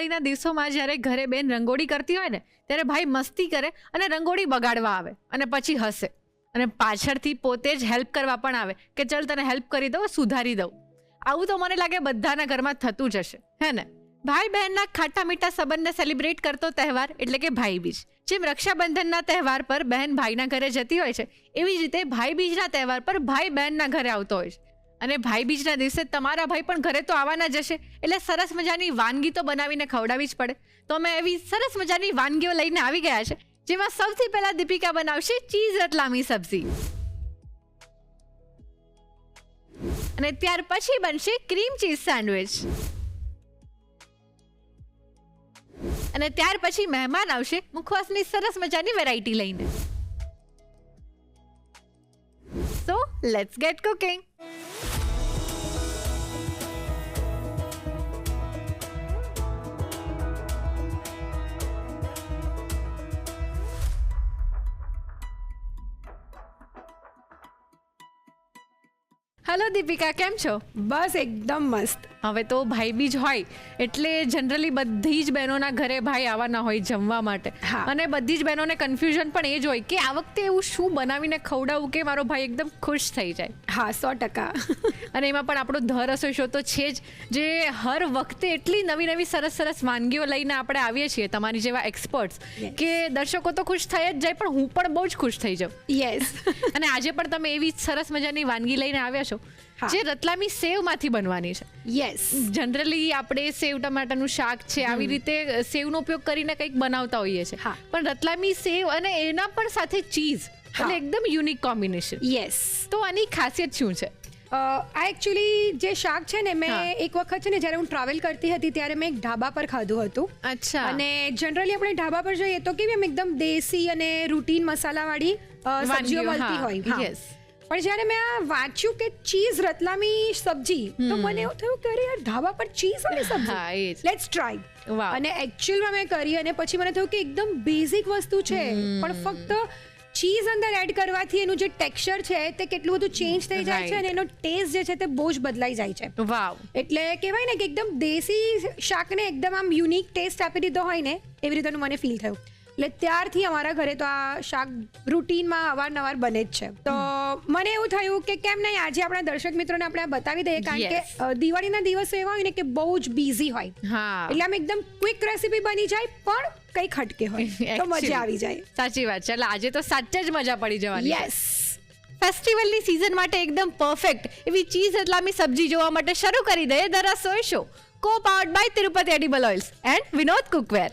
દિવાળીના દિવસોમાં જ્યારે ઘરે બેન રંગોળી કરતી હોય ને ત્યારે ભાઈ મસ્તી કરે અને રંગોળી બગાડવા આવે અને પછી હસે અને પાછળથી પોતે જ હેલ્પ કરવા પણ આવે કે ચલ તને હેલ્પ કરી દઉં, સુધારી દઉં. આવું તો મને લાગે બધાના ઘરમાં થતું જ હશે, હે ને? ભાઈ બહેનના ખાટા મીઠા સંબંધને સેલિબ્રેટ કરતો તહેવાર એટલે કે ભાઈ બીજ. જેમ રક્ષાબંધનના તહેવાર પર બહેન ભાઈના ઘરે જતી હોય છે, એવી જ રીતે ભાઈ બીજના તહેવાર પર ભાઈ બહેનના ઘરે આવતો હોય છે. અને ભાઈ બીજના દિવસે તમારા ભાઈ પણ ઘરે તો આવવાના જ હશે, એટલે સરસ મજાની વાનગી તો બનાવીને ખવડાવવી જ પડે. તો અમે એવી સરસ મજાની વાનગીઓ લઈને આવી ગયા છે, જેમાં સૌથી પહેલા દીપિકા બનાવશે ચીઝ રતલામી સબ્જી, અને ત્યાર પછી બનશે ક્રીમ ચીઝ સેન્ડવિચ, અને ત્યાર પછી મહેમાન આવશે મુખવાસની સરસ મજાની વેરાયટી લઈને. So let's gate cooking. Hello Deepika, કેમ છો? બસ એકદમ મસ્ત. હવે તો ભાઈ બીજ હોય એટલે જનરલી બધી જ બહેનોના ઘરે ભાઈ આવવાના હોય જમવા માટે. હા. અને બધી જ બહેનોને કન્ફ્યુઝન પણ એ જ હોય કે આ વખતે એવું શું બનાવીને ખવડાવું કે મારો ભાઈ એકદમ ખુશ થઈ જાય. હા, 100%. અને એમાં પણ આપણો ધ રસોઈ શો તો છે જ, જે હર વખતે એટલી નવી નવી સરસ સરસ વાનગીઓ લઈને આપણે આવીએ છીએ તમારી જેવા એક્સપર્ટ્સ, Yes. કે દર્શકો તો ખુશ થઈ જ જાય પણ હું પણ બહુ જ ખુશ થઈ જાઉં. યસ. અને આજે પણ તમે એવી સરસ મજાની વાનગી લઈને આવ્યા છો હા. જે રતલામી સેવમાંથી બનવાની છે. યસ. જનરલી આપણે સેવ ટમાટાનું શાક છે આવી રીતે સેવનો ઉપયોગ કરીને કંઈક બનાવતા હોઈએ છીએ, હા. પણ રતલામી સેવ અને એના પણ સાથે ચીઝ, એટલે એકદમ યુનિક કોમ્બિનેશન. યસ. તો આની ખાસિયત શું છે? આ એકચ્યુઅલી જે શાક છે ને, મેં હા. એક વખત છે ને જ્યારે હું ટ્રાવેલ કરતી હતી ત્યારે મેં એક ઢાબા પર ખાધું હતું. અચ્છા. અને જનરલી આપણે ઢાબા પર જઈએ તો કેવી એમ એકદમ દેશી અને રૂટીન મસાલાવાળી સબ્જીઓ મળતી હોય. હા. યસ. પણ જ્યારે મેં આ વાંચ્યું કે ચીઝ રતલામી સબ્જી, તો મને એવું થયું કે અરે યાર, ઢાબા પર ચીઝ વાળી સબ્જી, હા, એ જ. Let's try. વાવ. અને એકચ્યુઅલમાં મેં કરી અને પછી મને થયું કે એકદમ બેઝિક વસ્તુ છે, પણ ફક્ત ચીઝ અંદર એડ કરવાથી એનું જે ટેક્સચર છે તે કેટલું બધું ચેન્જ થઈ જાય છે, અને એનો ટેસ્ટ જે છે તે બહુ જ બદલાઈ જાય છે. વાવ. એટલે કહેવાય ને કે એકદમ દેશી શાકને એકદમ આમ યુનિક ટેસ્ટ આપી દીધો હોય ને, એવી રીતેનું મને ફીલ થયું. એટલે ત્યારથી અમારા ઘરે તો આ શાક રૂટીનમાં અવારનવાર બને જ છે. તો મને એવું થયું કે કેમ નહીં આજે આપણા દર્શક મિત્રોને આપણે આ બતાવી દઈએ, કારણ Yes. કે દિવાળીના દિવસો એવા હોય ને કે બહુ જ બિઝી હોય, હા. એટલે આમ એકદમ ક્વિક રેસીપી બની જાય પણ કંઈક હટકે હોય તો Actually. મજા આવી જાય. સાચી વાત છે. એટલે આજે તો સાચે જ મજા પડી જવાની છે. યસ. ફેસ્ટિવલની સિઝન માટે એકદમ પરફેક્ટ એવી ચીઝ રતલામી સબ્જી જોવા માટે શરૂ કરી દઈએ the Rasoi show, co powered by Tirupati edible oils and Vinod cookware.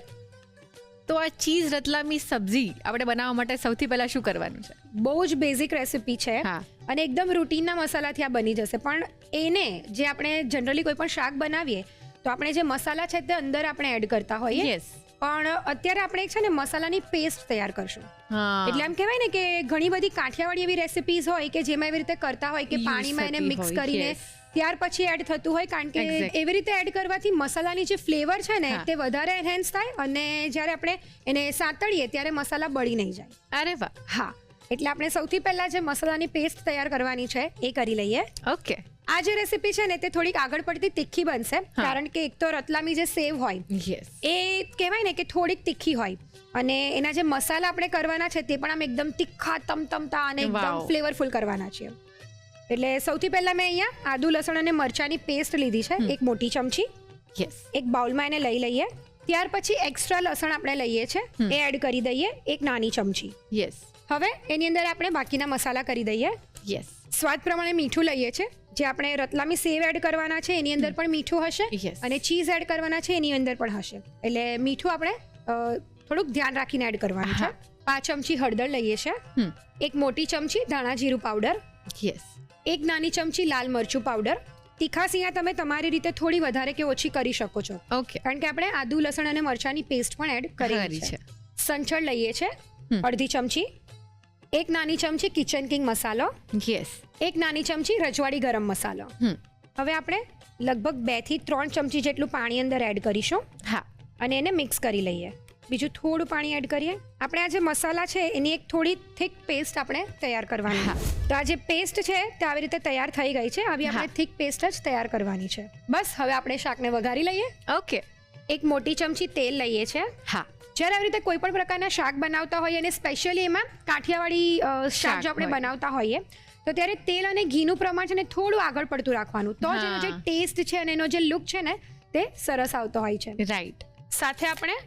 તો આ ચીઝ રતલામી સબ્જી આપણે બનાવવા માટે સૌથી પહેલા શું કરવાનું છે? બહુ જ બેઝિક રેસીપી છે, હા. અને એકદમ રૂટીનના મસાલાથી આ બની જશે. પણ એને જે આપણે જનરલી કોઈ પણ શાક બનાવીએ તો આપણે જે મસાલા છે તે અંદર આપણે એડ કરતા હોઈએ. યસ. પણ અત્યારે આપણે છે ને મસાલાની પેસ્ટ તૈયાર કરશું. હા. એટલે એમ કહેવાય ને કે ઘણી બધી કાઠિયાવાડી એવી રેસિપીઝ હોય કે જેમાં એવી રીતે કરતા હોય કે Use પાણીમાં એને થતી મિક્સ હોય, કરીને yes. ત્યાર પછી એડ થતું હોય, કારણ કે Exact. એવી રીતે એડ કરવાથી મસાલાની જે ફ્લેવર છે ને હા. તે વધારે એનહેન્સ થાય, અને જ્યારે આપણે એને સાંતળીએ ત્યારે મસાલા બળી નહીં જાય. અરે વાહ. હા, એટલે આપણે સૌથી પહેલા જે મસાલાની પેસ્ટ તૈયાર કરવાની છે એ કરી લઈએ. ઓકે. આ જે રેસીપી છે ને તે થોડીક આગળ પડતી તીખી બનશે, હા. કારણ કે એક તો રતલામી જે સેવ હોય યસ. એ કહેવાય ને કે થોડીક તીખી હોય, અને એના જે મસાલા આપણે કરવાના છે તે પણ આમ એકદમ તીખા તમતમતા અને એકદમ Wow. ફ્લેવરફુલ કરવાના છે. એટલે સૌથી પહેલા મેં અહીંયા આદુ લસણ અને મરચાની પેસ્ટ લીધી છે, એક મોટી ચમચી. યસ. એક બાઉલમાં એને લઈ લઈએ. ત્યાર પછી એક્સ્ટ્રા લસણ આપણે લઈએ છે, એ એડ કરી દઈએ, એક નાની ચમચી. યસ. હવે એની અંદર આપણે બાકીના મસાલા કરી દઈએ. યસ. સ્વાદ પ્રમાણે મીઠું લઈએ છે. જે આપણે રતલામી સેવ એડ કરવાના છે એની અંદર પણ મીઠું હશે, Yes. અને ચીઝ એડ કરવાના છે એની અંદર પણ હશે. એટલે મીઠું આપણે થોડુંક ધ્યાન રાખીને એડ કરવાનું છે. 5 ચમચી હળદર લઈએ છે, એક મોટી ચમચી ધાણા જીરું પાવડર, યસ. એક નાની ચમચી લાલ મરચું પાવડર. તીખાશ અહીંયા તમે તમારી રીતે થોડી વધારે કે ઓછી કરી શકો છો, ઓકે. કારણ કે આપણે આદુ લસણ અને મરચાની પેસ્ટ પણ એડ કરી કરી છે. છે. સંચળ લઈએ છે, અડધી ચમચી. એક નાની ચમચી કિચન કિંગ મસાલો, યસ. એક નાની ચમચી રજવાડી ગરમ મસાલો. હવે આપણે લગભગ 2 થી 3 ચમચી જેટલું પાણી અંદર એડ કરીશું, હા. અને એને મિક્સ કરી લઈએ. બીજું થોડું પાણી એડ કરીએ. આપણે આ જે મસાલા છે એની એક થોડી થીક પેસ્ટ આપણે તૈયાર કરવાની. તો આ જે પેસ્ટ છે તે આવી રીતે તૈયાર થઈ ગઈ છે. આવી આપણે થીક પેસ્ટ જ તૈયાર કરવાની છે. બસ હવે આપણે શાકને વઘારી લઈએ. ઓકે. એક મોટી ચમચી તેલ લઈએ છીએ. હા, જ્યારે આવી રીતે કોઈ પણ પ્રકારના શાક બનાવતા હોઈએ અને સ્પેશિયલી એમાં કાઠિયાવાડી શાક જો આપણે હોય. બનાવતા હોઈએ તો ત્યારે તેલ અને ઘીનું પ્રમાણ છે ને થોડું આગળ પડતું રાખવાનું, તો જ એનો જે હા. ટેસ્ટ છે અને એનો જે લુક છે ને તે સરસ આવતો હોય છે. રાઈટ. સાથે આપણે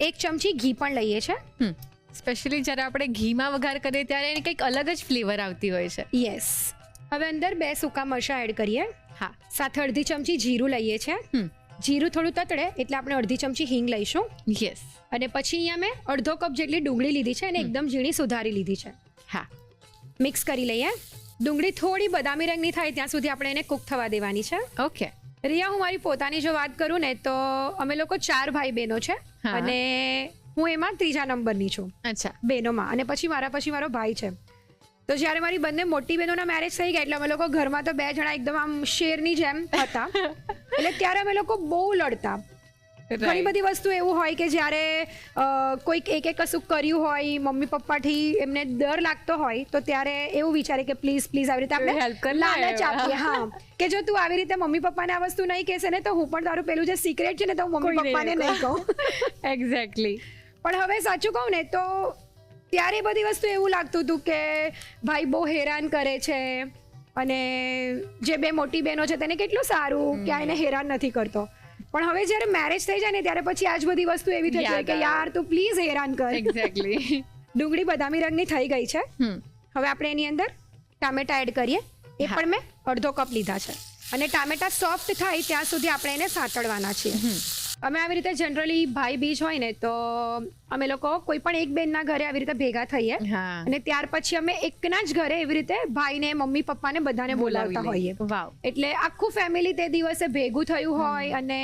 એક ચમચી ઘી પણ લઈએ છીએ. સ્પેશિયલી જ્યારે આપણે ઘીમાં વઘાર કરીએ ત્યારે એની કંઈક અલગ જ ફ્લેવર આવતી હોય છે. યસ. હવે અંદર 2 સૂકા મરચાં એડ કરીએ. હા. સાથે અડધી ચમચી જીરું લઈએ છીએ. જીરું થોડું તતડે એટલે આપણે અડધી ચમચી હિંગ લઈશું. યસ. અને પછી અહીંયા મેં અડધો કપ જેટલી ડુંગળી લીધી છે અને એકદમ ઝીણી સુધારી લીધી છે. હા. મિક્સ કરી લઈએ. ડુંગળી થોડી બદામી રંગની થાય ત્યાં સુધી આપણે એને કૂક થવા દેવાની છે. ઓકે. રિયા, હું મારી પોતાની જો વાત કરું ને તો અમે લોકો 4 ભાઈ બહેનો છે હા. અને હું એમાં 3જા નંબરની છું અચ્છા. બહેનોમાં, અને પછી મારો ભાઈ છે. તો જ્યારે મારી બંને મોટી બહેનોના મેરેજ થઈ ગયા એટલે અમે લોકો ઘરમાં તો 2 જણા એકદમ આમ શેરની જેમ હતા. એટલે ત્યારે અમે લોકો બહુ લડતા. ઘણી બધી વસ્તુ એવું હોય કે જ્યારે કોઈક એક કશું કર્યું હોય, મમ્મી પપ્પાથી એમને ડર લાગતો હોય તો ત્યારે એવું વિચારે કે પ્લીઝ આવી રીતે આપણે Help કર લે. લાલચ આપીએ. હા, કે જો તું આવી રીતે મમ્મી પપ્પાને આ વસ્તુ નહીં કહેશે ને તો હું પણ તારું પેલું જે સિક્રેટ છે ને તો હું મમ્મી કોઈને પપ્પાને નહીં નહીં કહું. એક્ઝેક્ટલી. પણ હવે સાચું કહું ને તો ત્યારે બધી વસ્તુ એવું લાગતું હતું કે ભાઈ બહુ હેરાન કરે છે અને જે 2 મોટી બહેનો છે તેને કેટલું સારું કે આ એને હેરાન નથી કરતો. પણ હવે જ્યારે મેરેજ થઈ જાય ને ત્યારે પછી આ જ બધી વસ્તુ એવી થઈ જાય કે યાર તું પ્લીઝ હેરાન કર. એક્ઝેક્ટલી. ડુંગળી બદામી રંગની થઈ ગઈ છે. હવે આપણે એની અંદર ટામેટા એડ કરીએ. એ પણ મેં અડધો કપ લીધા છે અને ટામેટા સોફ્ટ થાય ત્યાં સુધી આપણે એને સાંતળવાના છીએ. અમે આવી રીતે જનરલી ભાઈ બીજ હોય ને તો અમે લોકો કોઈ પણ એક બેનના ઘરે આવી રીતે ભેગા થઈએ હા. અને ત્યાર પછી અમે એકના જ ઘરે એવી રીતે ભાઈને, મમ્મી પપ્પાને બધાને બોલાવતા હોઈએ. વાવ. એટલે આખું ફેમિલી તે દિવસે ભેગું થયું હોય અને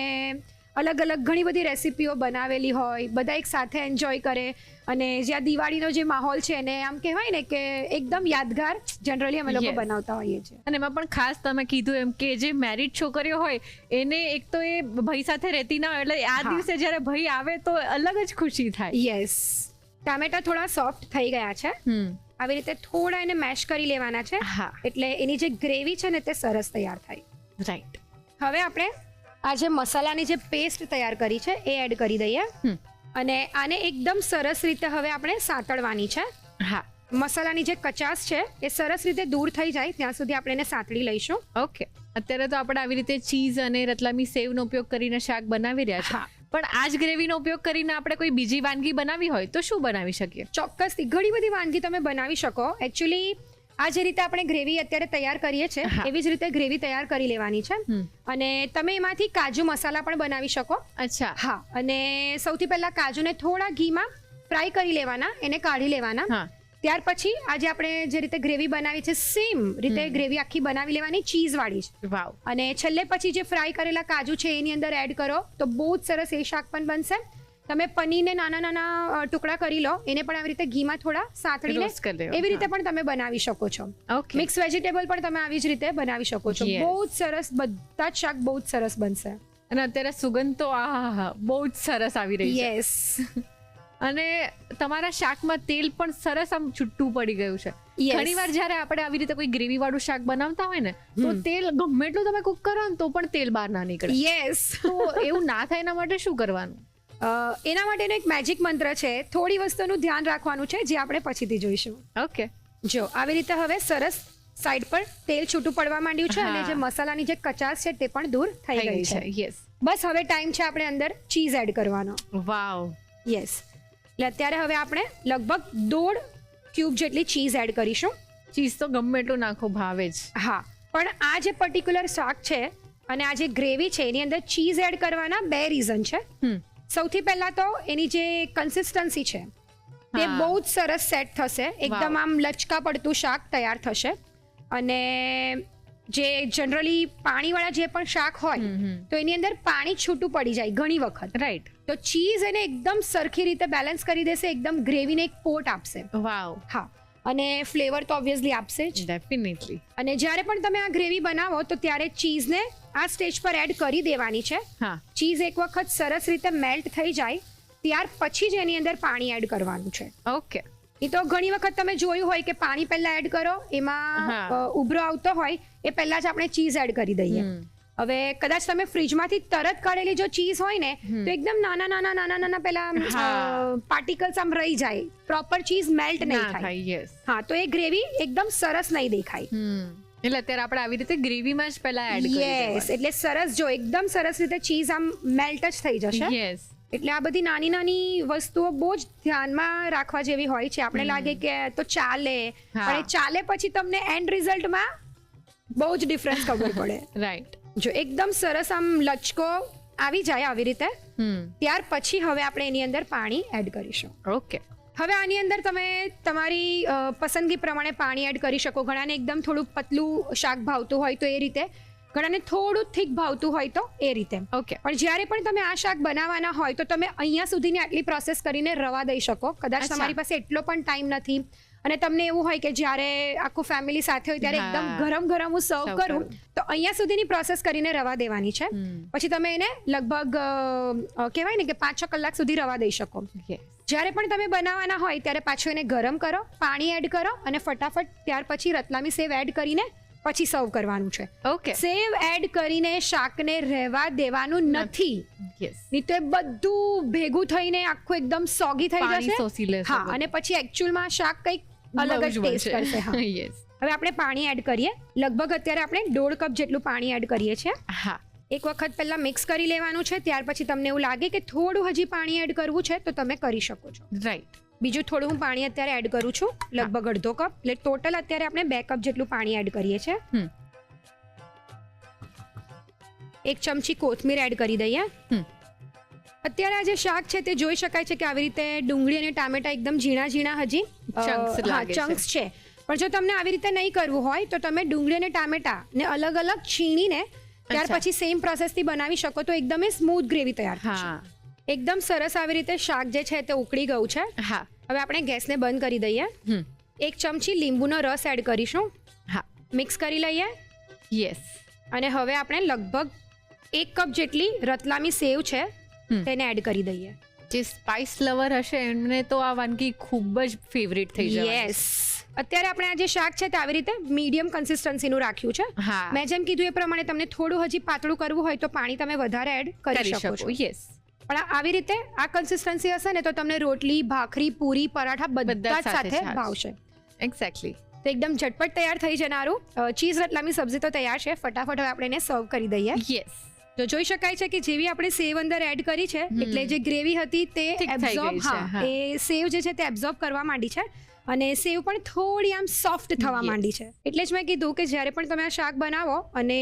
અલગ અલગ ઘણી બધી રેસીપીઓ બનાવેલી હોય, બધા એક સાથે એન્જોય કરે અને જ્યાં દિવાળીનો જે માહોલ છે એને આમ કહેવાય ને કે એકદમ યાદગાર જનરલી અમે લોકો Yes. બનાવતા હોઈએ છીએ. અને એમાં પણ ખાસ તમે કીધું એમ કે જે મેરિડ છોકરીઓ હોય એને એક તો એ ભાઈ સાથે રહેતી ના હોય એટલે આ હા. દિવસે જ્યારે ભાઈ આવે તો અલગ જ ખુશી થાય. યસ. ટામેટા થોડા સોફ્ટ થઈ ગયા છે. આવી રીતે થોડા એને મેશ કરી લેવાના છે હા. એટલે એની જે ગ્રેવી છે ને તે સરસ તૈયાર થાય. રાઈટ. હવે આપણે આ જે મસાલાની જે પેસ્ટ તૈયાર કરી છે એ એડ કરી દઈએ અને આને એકદમ સરસ રીતે હવે આપણે સાંતળવાની છે. હા. મસાલાની જે કચાશ છે એ સરસ રીતે દૂર થઈ જાય ત્યાં સુધી આપણે એને સાંતળી લઈશું. ઓકે. અત્યારે તો આપણે આવી રીતે ચીઝ અને રતલામી સેવનો ઉપયોગ કરીને શાક બનાવી રહ્યા છે. હા. પણ આ જ ગ્રેવીનો ઉપયોગ કરીને આપણે કોઈ બીજી વાનગી બનાવી હોય તો શું બનાવી શકીએ? ચોક્કસથી ઘણી બધી વાનગી તમે બનાવી શકો. એકચ્યુઅલી આ જે રીતે આપણે ગ્રેવી અત્યારે તૈયાર કરીએ છીએ હા. એવી જ રીતે ગ્રેવી તૈયાર કરી લેવાની છે અને તમે એમાંથી કાજુ મસાલા પણ બનાવી શકો. અચ્છા. હા, અને સૌથી પહેલા કાજુને થોડા ઘીમાં ફ્રાય કરી લેવાના, એને કાઢી લેવાના. હા. ત્યાર પછી આજે આપણે જે રીતે ગ્રેવી બનાવી છે સેમ રીતે ગ્રેવી આખી બનાવી લેવાની, ચીઝ વાળી જ. વાવ. અને છેલ્લે પછી જે ફ્રાય કરેલા કાજુ છે એની અંદર એડ કરો તો બહુ જ સરસ એ શાક પણ બનશે. તમે પનીરને નાના નાના ટુકડા કરી લો, એને પણ આવી રીતે ઘીમાં થોડા સાંતળીને Roast કરી લેવા. એવી રીતે પણ તમે બનાવી શકો છો. ઓકે. મિક્સ વેજીટેબલ પણ તમે આવી જ રીતે બનાવી શકો છો. Yes. બહુ જ સરસ, બધા જ શાક બહુ જ સરસ બનશે. અને અત્યારે સુગંધ તો આહા બહુ જ સરસ આવી રહી છે. યસ. અને તમારા શાકમાં તેલ પણ સરસ આમ છૂટું પડી ગયું છે. Yes. ઘણીવાર જ્યારે આપણે આવી રીતે કોઈ ગ્રેવી વાળું શાક બનાવતા હોય ને તો તેલ ગમે એટલું તમે કુક કરો ને તો પણ તેલ બહાર ના નીકળે. યસ. તો એવું ના થાય એના માટે શું કરવાનું? એના માટેનો એક મેજિક મંત્ર છે. થોડી વસ્તુનું ધ્યાન રાખવાનું છે જે આપણે પછીથી જોઈશું. ઓકે. જો આવી રીતે હવે સરસ સાઈડ પર તેલ છૂટું પડવા માંડ્યું છે અને હા. જે મસાલાની જે કચાશ છે તે પણ દૂર થઈ ગઈ છે. યસ. બસ હવે ટાઈમ છે આપણે અંદર ચીઝ એડ કરવાનો. વાવ. યસ. એટલે અત્યારે હવે આપણે લગભગ 1.5 ક્યુબ જેટલી ચીઝ એડ કરીશું. ચીઝ તો ગમે એટલું નાખો ભાવે જ. હા, પણ આ જે પર્ટિક્યુલર શાક છે અને આ જે ગ્રેવી છે એની અંદર ચીઝ એડ કરવાના 2 રીઝન છે. સૌથી પહેલા તો એની જે કન્સિસ્ટન્સી છે તે હા. બહુ જ સરસ સેટ થશે. એકદમ આમ લચકા પડતું શાક તૈયાર થશે અને જે જનરલી પાણીવાળા જે પણ શાક હોય તો એની અંદર પાણી છૂટું પડી જાય ઘણી વખત. રાઈટ. તો ચીઝ એને એકદમ સરખી રીતે બેલેન્સ કરી દેશે, એકદમ ગ્રેવીને એક પોટ આપશે. વાવ. હા, અને ફ્લેવર તો ઓબ્વિયસલી આપશે જ. ડેફિનેટલી. અને જ્યારે પણ તમે આ ગ્રેવી બનાવો તો ત્યારે ચીઝને આ સ્ટેજ પર એડ કરી દેવાની છે. હા. ચીઝ એક વખત સરસ રીતે મેલ્ટ થઈ જાય ત્યાર પછી જ એની અંદર પાણી એડ કરવાનું છે. ઓકે. એ તો ઘણી વખત તમે જોયું હોય કે પાણી પહેલા એડ કરો, એમાં હા. ઉભરો આવતો હોય એ પહેલા જ આપણે ચીઝ એડ કરી દઈએ. હવે કદાચ તમે ફ્રીજમાંથી તરત કાઢેલી જો ચીઝ હોય ને તો એકદમ નાના પેલા પાર્ટિકલ્સ આમ રહી જાય, પ્રોપર ચીઝ મેલ્ટ નહીં થાય. યસ. હા, તો એ ગ્રેવી એકદમ સરસ નહીં દેખાય. એટલે અત્યારે આપણે આવી રીતે ગ્રેવીમાં જ પહેલા એડ કરી યસ, એટલે સરસ જો એકદમ સરસ રીતે ચીઝ આમ મેલ્ટ જ થઈ જશે. યસ. એટલે આ બધી નાની નાની વસ્તુઓ બહુ જ ધ્યાનમાં રાખવા જેવી હોય છે. આપણે લાગે કે તો ચાલે, પણ એ ચાલે પછી તમને એન્ડ રિઝલ્ટમાં બહુ જ ડિફરન્સ ખબર પડે. રાઈટ. જો એકદમ સરસ આમ લચકો આવી જાય આવી રીતે, ત્યાર પછી હવે આપણે એની અંદર પાણી એડ કરીશું. ઓકે. હવે આની અંદર તમે તમારી પસંદગી પ્રમાણે પાણી એડ કરી શકો. ઘણાને એકદમ થોડું પતલું શાક ભાવતું હોય તો એ રીતે, ઘણાને થોડું થીક ભાવતું હોય તો એ રીતે. ઓકે. પણ જ્યારે પણ તમે આ શાક બનાવવાના હોય તો તમે અહીંયા સુધીની આટલી પ્રોસેસ કરીને રવા દઈ શકો. કદાચ તમારી પાસે એટલો પણ ટાઈમ નથી અને તમને એવું હોય કે જ્યારે આખું ફેમિલી સાથે હોય ત્યારે એકદમ ગરમ ગરમ હું સર્વ કરું, તો અહીંયા સુધીની પ્રોસેસ કરીને રવા દેવાની છે. પછી તમે એને લગભગ કહેવાય ને કે 5-6 કલાક સુધી રવા દઈ શકો. જ્યારે પણ તમે બનાવવાના હોય ત્યારે પાછું એને ગરમ કરો, પાણી એડ કરો અને ફટાફટ ત્યાર પછી રતલામી સેવ એડ કરીને પછી સર્વ કરવાનું છે. ઓકે. સેવ એડ કરીને શાકને રહેવા દેવાનું નથી. યસ. નહીં તો એ બધું ભેગું થઈને આખું એકદમ સોગી થઈ પાણી જશે. શોષી લેશે. હા, અને પછી એકચ્યુઅલમાં શાક કંઈક અલગ જ ટેસ્ટ કરશે. હા. યસ. હવે આપણે પાણી એડ કરીએ. લગભગ અત્યારે આપણે 1.5 કપ જેટલું પાણી એડ કરીએ છીએ. હા. એક વખત પહેલા મિક્સ કરી લેવાનું છે. ત્યાર પછી તમને એવું લાગે કે થોડું હજી પાણી એડ કરવું છે તો તમે કરી શકો છો. રાઈટ. બીજું થોડું હું પાણી અત્યારે એડ કરું છું, લગભગ 1/2 કપ. એટલે ટોટલ અત્યારે આપણે 2 કપ જેટલું પાણી એડ કરીએ છીએ. 1 ચમચી કોથમીર એડ કરી દઈએ. અત્યારે આ જે શાક છે તે જોઈ શકાય છે કે આવી રીતે ડુંગળી અને ટામેટા એકદમ ઝીણા ઝીણા હજી ચંક્સ છે. પણ જો તમને આવી રીતે નહીં કરવું હોય તો તમે ડુંગળી અને ટામેટા ને અલગ અલગ છીણીને ત્યાર પછી સેમ પ્રોસેસથી બનાવી શકો તો એકદમ સ્મૂથ ગ્રેવી તૈયાર થશે. એકદમ સરસ આવી રીતે શાક જે છે તે ઉકળી ગયું છે. હા. હવે આપણે ગેસને બંધ કરી દઈએ. 1 ચમચી લીંબુનો રસ એડ કરીશું. હા. મિક્સ કરી લઈએ. યસ. અને હવે આપણે લગભગ 1 કપ જેટલી રતલામી સેવ છે તેને એડ કરી દઈએ. જે સ્પાઇસ લવર હશે એમને તો આ વાનગી ખૂબ જ ફેવરિટ થઈ જાય. યસ. અત્યારે આપણે આ જે શાક છે તે આવી રીતે મીડિયમ કન્સિસ્ટન્સીનું રાખ્યું છે. હા. મેં જેમ કીધું એ પ્રમાણે તમને થોડું હજી પાતળું કરવું હોય તો પાણી તમે વધારે એડ કરી શકો છો. યસ. પણ આવી રીતે આ કન્સિસ્ટન્સી હશે ને તો તમને રોટલી, ભાખરી, પૂરી, પરાઠા બધા જ સાથે ભાવશે. એક્ઝેક્ટલી. તો એકદમ ઝટપટ તૈયાર થઈ જનારું ચીઝ રતલામી સબ્જી તો તૈયાર છે. ફટાફટ હવે આપણે એને સર્વ કરી દઈએ. યસ. તો જોઈ શકાય છે કે જેવી આપણે સેવ અંદર એડ કરી છે એટલે જે ગ્રેવી હતી તે એબ્ઝોર્બ, એ સેવ જે છે તે એબ્ઝોર્બ કરવા માંડી છે અને સેવ પણ થોડી આમ સોફ્ટ થવા માંડી છે. એટલે જ મેં કીધું કે જ્યારે પણ તમે આ શાક બનાવો અને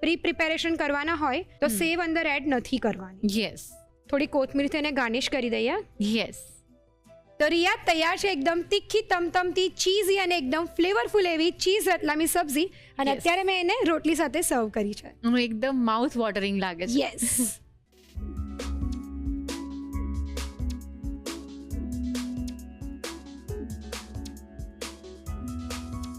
પ્રિપેરેશન કરવાના હોય તો સેવ અંદર એડ નથી કરવાની. યસ. થોડી કોથમીરથી એને ગાર્નિશ કરી દઈએ. યસ. તો રિયા તૈયાર છે એકદમ તીખી તમતમતી ચીઝી અને એકદમ ફ્લેવરફુલ એવી ચીઝ રતલામી સબ્જી. અને અત્યારે મેં એને રોટલી સાથે સર્વ કરી છે. એકદમ માઉથ વોટરિંગ લાગે છે. યસ.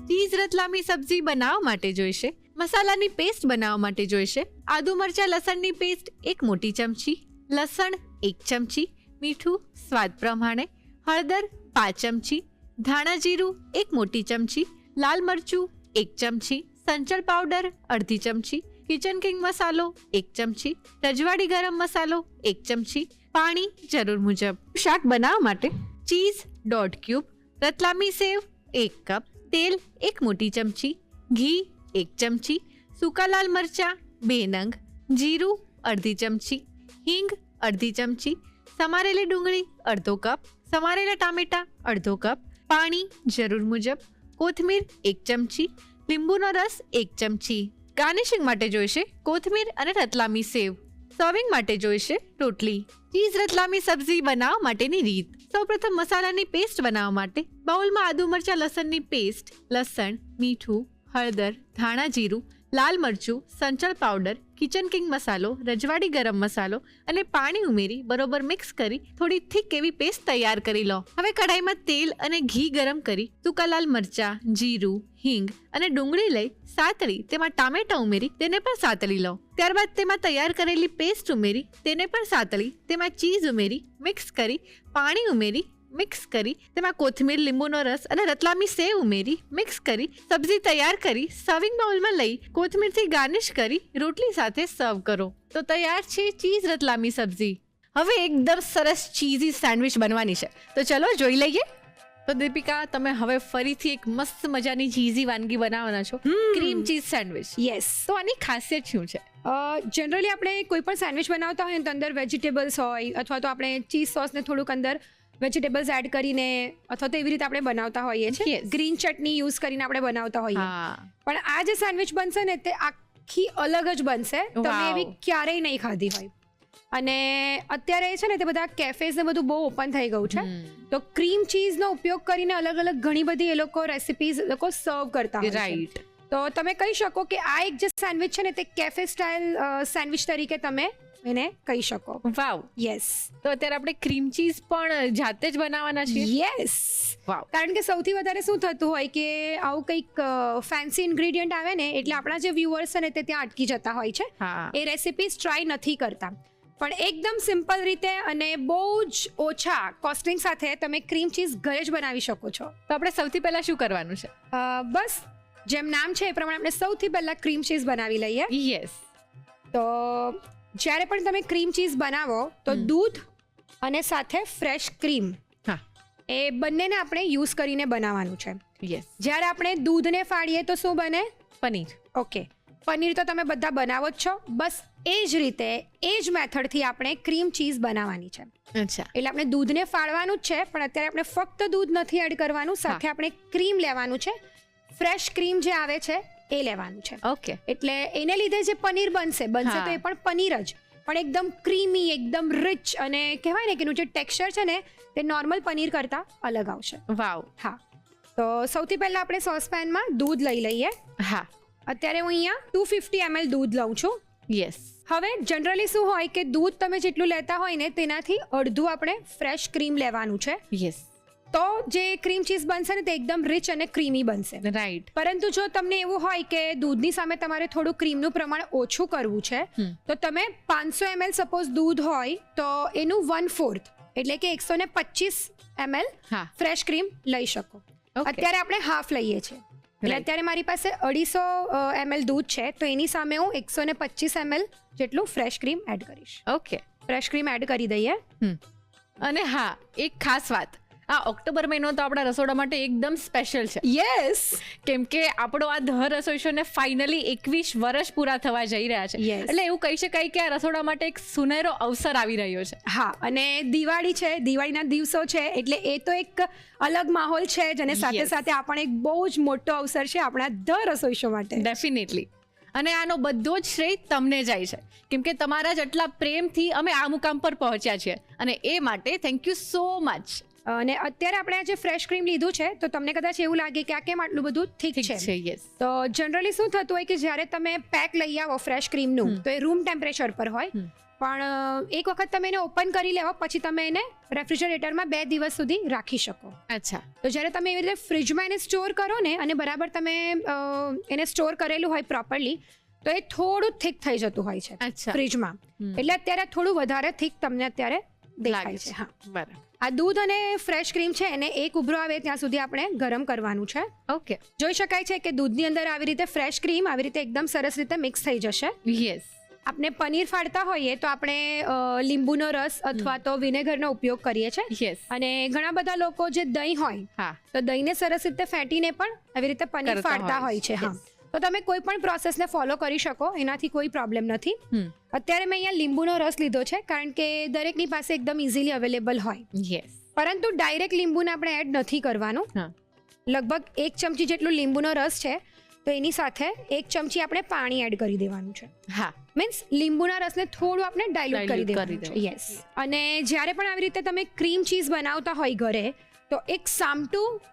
ચીઝ રતલામી સબ્જી બનાવવા માટે જોઈશે મસાલાની પેસ્ટ બનાવવા માટે જોઈશે આદુ મરચા લસણની પેસ્ટ 1 મોટી ચમચી, લસણ 1 ચમચી, મીઠું સ્વાદ પ્રમાણે, હળદર 5 ચમચી, ધાણા જીરું 1 મોટી ચમચી, લાલ મરચું 1 ચમચી, સંચળ પાવડર અડધી ચમચી, કિચન કિંગ મસાલો 1 ચમચી, રજવાડી ગરમ મસાલો 1 ચમચી, પાણી જરૂર મુજબ. શાક બનાવવા માટે ચીઝ 1/2 ક્યુબ, રતલામી સેવ 1 કપ, તેલ 1 મોટી ચમચી, ઘી 1 ચમચી, સૂકા લાલ મરચા 2 નંગ, જીરું અડધી ચમચી, હિંગ અડધી ચમચી, સમારેલી ડુંગળી અડધો કપ, સમારેલા ટામેટા અડધો કપ, પાણી જરૂર મુજબ, કોથમીર 1 ચમચી, લીંબુનો રસ 1 ચમચી. ગાર્નિશિંગ માટે જોઈશે કોથમીર અને રતલામી સેવ. સર્વિંગ માટે જોઈશે રોટલી. ચીઝ રતલામી સબ્જી બનાવવા માટેની રીત. સૌપ્રથમ મસાલાની પેસ્ટ બનાવવા માટે બાઉલમાં આદુ મરચા લસણની પેસ્ટ, લસણ, મીઠું, હળદર, ધાણા જીરું, લાલ મરચું, સંચળ પાવડર, કિચન કિંગ મસાલો, રજવાડી ગરમ મસાલો અને પાણી ઉમેરી બરોબર મિક્સ કરી થોડી થીક એવી પેસ્ટ તૈયાર કરી લો. હવે કઢાઈમાં તેલ અને ઘી ગરમ કરી સૂકા લાલ મરચા, જીરું, હિંગ અને ડુંગળી લઈ સાતળી તેમાં ટામેટા ઉમેરી તેને પણ સાતળી લો. ત્યારબાદ તેમાં તૈયાર કરેલી પેસ્ટ ઉમેરી તેને પણ સાતળી તેમાં ચીઝ ઉમેરી મિક્સ કરી પાણી ઉમેરી મિક્સ કરી તેમાં કોથમીર, લીંબુનો રસ અને રતલામી સેવ ઉમેરી મિક્સ કરી સબ્જી તૈયાર કરી સર્વિંગ બાઉલમાં લઈ કોથમીરથી ગાર્નિશ કરી રોટલી સાથે સર્વ કરો. તો તૈયાર છે ચીઝ રતલામી સબ્જી. હવે એકદમ સરસ ચીઝી સેન્ડવિચ બનવાની છે, તો ચલો જોઈ લઈએ. તો દીપિકા, તમે હવે ફરીથી એક મસ્ત મજાની ચીઝી વાનગી બનાવવાના છો, ક્રીમ ચીઝ સેન્ડવિચ. યસ. તો આની ખાસિયત શું છે? જનરલી આપણે કોઈ પણ સેન્ડવિચ બનાવતા હોય ને તો અંદર વેજીટેબલ્સ હોય, અથવા તો આપણે ચીઝ સોસને થોડુંક અંદર વેજીટેબલ્સ એડ કરીને અથવા તો એવી રીતે આપણે બનાવતા હોઈએ છીએ. Yes. ગ્રીન ચટણી યુઝ કરીને આપણે બનાવતા હોઈએ. હા, પણ આ જે સેન્ડવિચ બનશે ને તે આખી અલગ જ બનશે. તમે Wow. એવી ક્યારેય નહીં ખાધી હોય. અને અત્યારે છે ને તે બધા કેફેઝ ને બધું બહુ ઓપન થઈ ગયું છે. તો ક્રીમ ચીઝનો ઉપયોગ કરીને અલગ અલગ ઘણી બધી એ લોકો રેસિપીઝ લોકો સર્વ કરતા હોય છે. રાઈટ. તો તમે કહી શકો કે આ એક જે સેન્ડવિચ છે ને તે કેફે સ્ટાઇલ સેન્ડવિચ તરીકે તમે એને કહી શકો. વાવ. યસ. તો અત્યારે આપણે ક્રીમ ચીઝ પણ જાતે જ બનાવવાના છીએ. યસ. વાવ. કારણ કે સૌથી વધારે શું થતું હોય કે આવું કંઈક ફેન્સી ઇન્ગ્રેડિયન્ટ આવે ને એટલે આપણા જે વ્યુઅર્સ છે ને તે ત્યાં અટકી જતા હોય છે. હા. એ રેસિપીઝ ટ્રાય નથી કરતા. પણ એકદમ સિમ્પલ રીતે અને બહુ જ ઓછા કોસ્ટિંગ સાથે તમે ક્રીમ ચીઝ ઘરે જ બનાવી શકો છો. તો આપણે સૌથી પહેલા શું કરવાનું છે? બસ જેમ નામ છે એ પ્રમાણે આપણે સૌથી પહેલા ક્રીમ ચીઝ બનાવી લઈએ. યસ. તો જ્યારે પણ તમે ક્રીમ ચીઝ બનાવો તો દૂધ અને સાથે ફ્રેશ ક્રીમ હા. એ બંનેને આપણે યુઝ કરીને બનાવવાનું છે. યસ. જ્યારે આપણે દૂધને ફાડીએ તો શું બને? પનીર. ઓકે, પનીર તો તમે બધા બનાવો જ છો. બસ એ જ રીતે એ જ મેથડથી આપણે ક્રીમ ચીઝ બનાવવાની છે. અચ્છા. એટલે આપણે દૂધને ફાડવાનું જ છે, પણ અત્યારે આપણે ફક્ત દૂધ નથી એડ કરવાનું, સાથે આપણે ક્રીમ લેવાનું છે. ફ્રેશ ક્રીમ જે આવે છે એ લેવાનું છે. ઓકે. એટલે એને લીધે જે પનીર બનશે તો હા. એ પણ પનીર જ, પણ એકદમ ક્રીમી, એકદમ રિચ, અને કહેવાય ને કે એનું જે ટેક્સચર છે ને તે નોર્મલ પનીર કરતાં અલગ આવશે. વાવ. હા. તો સૌથી પહેલા આપણે સોસપેનમાં દૂધ લઈ લઈએ. હા. અત્યારે હું અહીંયા 250 ml દૂધ લઉં છું. યસ. હવે જનરલી શું હોય કે દૂધ તમે જેટલું લેતા હોય ને તેનાથી અડધું આપણે ફ્રેશ ક્રીમ લેવાનું છે. યસ. તો જે ક્રીમ ચીઝ બનશે ને તે એકદમ રિચ અને ક્રીમી બનશે. રાઈટ. પરંતુ જો તમને એવું હોય કે દૂધની સામે તમારે થોડું ક્રીમનું પ્રમાણ ઓછું કરવું છે તો તમે 500 ml સપોઝ દૂધ હોય તો એનું 1/4 એટલે કે 125 ml હા. ફ્રેશ ક્રીમ લઈ શકો. Okay. અત્યારે આપણે હાફ લઈએ છીએ. એટલે Right. અત્યારે મારી પાસે 250 ml દૂધ છે તો એની સામે હું 125 ml જેટલું ફ્રેશ ક્રીમ એડ કરીશ. ઓકે. ફ્રેશ ક્રીમ એડ કરી દઈએ. અને હા, એક ખાસ વાત, આ ઓક્ટોબર મહિનો તો આપણા રસોડા માટે એકદમ સ્પેશિયલ છે. યસ. કેમ કે આપણો આ ધ રસોઈ શો ને ફાઇનલી 21 વર્ષ પૂરા થવા જઈ રહ્યા છે. Yes. એટલે એવું કહી શકાય કે આ રસોડા માટે એક સુનેરો અવસર આવી રહ્યો છે. હા, અને દિવાળી છે, દિવાળીના દિવસો છે, એટલે એ તો એક અલગ માહોલ છે જ, અને સાથે Yes. સાથે આ પણ એક બહુ જ મોટો અવસર છે આપણા ધ રસોઈ શો માટે. ડેફિનેટલી. અને આનો બધો જ શ્રેય તમને જાય છે, કેમ કે તમારા જ આટલા પ્રેમથી અમે આ મુકામ પર પહોંચ્યા છીએ, અને એ માટે થેન્ક યુ સો મચ. અને અત્યારે આપણે આ જે ફ્રેશ ક્રીમ લીધું છે તો તમને કદાચ એવું લાગે કે આ કેમ આટલું બધું થીક ઠીક છે. છે. યસ. તો જનરલી શું થતું હોય કે જ્યારે તમે પેક લઈ આવો ફ્રેશ ક્રીમનું તો એ રૂમ ટેમ્પરેચર પર હોય, પણ એક વખત તમે એને ઓપન કરી લેવો પછી તમે એને રેફ્રિજરેટરમાં 2 દિવસ સુધી રાખી શકો. અચ્છા. તો જ્યારે તમે એવી રીતે ફ્રિજમાં એને સ્ટોર કરો ને અને બરાબર તમે એને સ્ટોર કરેલું હોય પ્રોપરલી તો એ થોડું થીક થઈ જતું હોય છે અચ્છા. ફ્રિજમાં. એટલે અત્યારે થોડું વધારે થીક તમને અત્યારે દેખાય લાગે છે. છે. હા, બરાબર. આ દૂધ અને ફ્રેશ ક્રીમ છે એને એક ઉભરો આવે ત્યાં સુધી આપણે ગરમ કરવાનું છે. ઓકે. જોઈ શકાય છે કે દૂધની અંદર આવી રીતે ફ્રેશ ક્રીમ આવી રીતે એકદમ સરસ રીતે મિક્સ થઈ જશે. યસ. આપણે પનીર ફાડતા હોઈએ તો આપણે લીંબુનો રસ અથવા તો વિનેગરનો ઉપયોગ કરીએ છીએ. યસ. અને ઘણા બધા લોકો જે દહીં હોય હા. તો દહીંને સરસ રીતે ફેટીને પણ આવી રીતે પનીર કરતા ફાડતા હોય હોય છે. છે. હા, તો તમે કોઈ પણ પ્રોસેસને ફોલો કરી શકો, એનાથી કોઈ પ્રોબ્લેમ નથી. અત્યારે મેં અહીંયા લીંબુનો રસ લીધો છે કારણ કે દરેકની પાસે એકદમ ઇઝીલી અવેલેબલ હોય, યસ. પરંતુ ડાયરેક્ટ લીંબુને આપણે એડ નથી કરવાનું. હા. લગભગ 1 ચમચી જેટલું લીંબુનો રસ છે તો એની સાથે 1 ચમચી આપણે પાણી એડ કરી દેવાનું છે. હા. મીન્સ લીંબુના રસને થોડું આપણે ડાયલ્યુટ કરી Dilute દેવાનું કરી છે. યસ. અને જ્યારે પણ આવી રીતે તમે ક્રીમ ચીઝ બનાવતા હોય ઘરે તો એક સામટું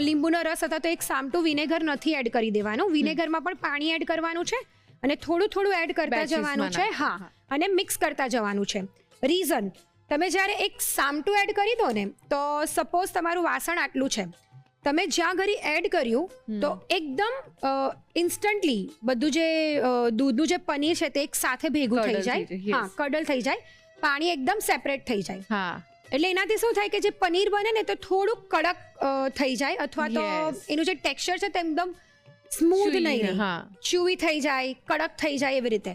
લીંબુનો રસ અથવા તો એક સામટું વિનેગર નથી એડ કરી દેવાનું. વિનેગરમાં પણ પાણી એડ કરવાનું છે અને થોડું એડ કરતા Batches જવાનું માં છે. નાખવાનું. હા, અને મિક્સ કરતા જવાનું છે. રીઝન, તમે જ્યારે એક સામટું એડ કરી દો ને તો સપોઝ તમારું વાસણ આટલું છે, તમે જ્યાં ઘડી એડ કર્યું તો એકદમ ઇન્સ્ટન્ટલી બધું જે દૂધનું જે પનીર છે તે એક સાથે ભેગું થઈ કડલ જાય. થઈ જાય, yes. હા, કડલ થઈ જાય, પાણી એકદમ સેપરેટ થઈ જાય. હા. એટલે એનાથી શું થાય કે જે પનીર બને ને તો થોડુંક કડક થઈ જાય, અથવા તો Yes. એનું જે ટેક્સચર છે તે એકદમ સ્મૂધ Chewy, નહીં રહે, હા. ચૂવી થઈ જાય, કડક થઈ જાય એવી રીતે.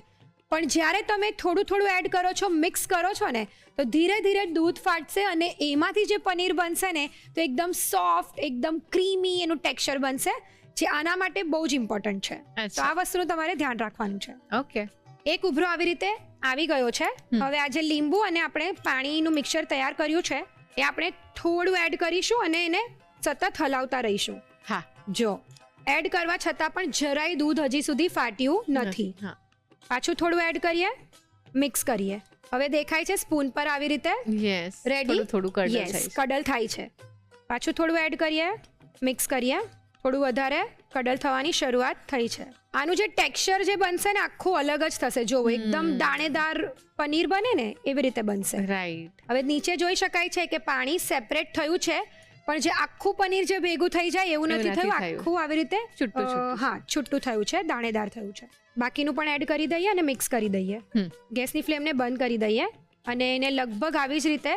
પણ જ્યારે તમે થોડું થોડું એડ કરો છો, મિક્સ કરો છો ને, તો ધીરે ધીરે દૂધ ફાટશે અને એમાંથી જે પનીર બનશે ને તો એકદમ સોફ્ટ, એકદમ ક્રીમી એનું ટેક્સચર બનશે, જે આના માટે બહુ જ ઇમ્પોર્ટન્ટ છે. તો અચ્છા. આ વસ્તુનું તમારે ધ્યાન રાખવાનું છે. ઓકે. એક ઉભરો આવી રીતે આવી ગયો છે. હવે આ જે લીંબુ અને આપણે પાણીનું મિક્સર તૈયાર કર્યું છે એ આપણે થોડું એડ કરીશું અને એને સતત હલાવતા રહીશું. હા. જો એડ કરવા છતાં પણ જરાય દૂધ હજી સુધી ફાટ્યું નથી. હા. પાછું થોડું એડ કરીએ, મિક્સ કરીએ. હવે દેખાય છે સ્પૂન પર આવી રીતે યસ. રેડી. થોડું કડલ યસ, થાય છે. કડલ થાય છે. પાછું થોડું એડ કરીએ, મિક્સ કરીએ. થોડું વધારે કડલ થવાની શરૂઆત થઈ છે. આનું જે ટેક્સચર જે બનશે ને આખું અલગ જ થશે. જો એકદમ દાણેદાર પનીર બને ને એવી રીતે બનશે. રાઈટ. હવે નીચે જોઈ શકાય છે કે પાણી સેપરેટ થયું છે, પણ જે આખું પનીર જે ભેગું થઈ જાય એવું નથી થયું. આખું આવી રીતે છૂટું છૂટું. હા, છૂટું થયું છે, દાણેદાર થયું છે. બાકીનું પણ એડ કરી દઈએ અને મિક્સ કરી દઈએ. ગેસની ફ્લેમને બંધ કરી દઈએ અને એને લગભગ આવી જ રીતે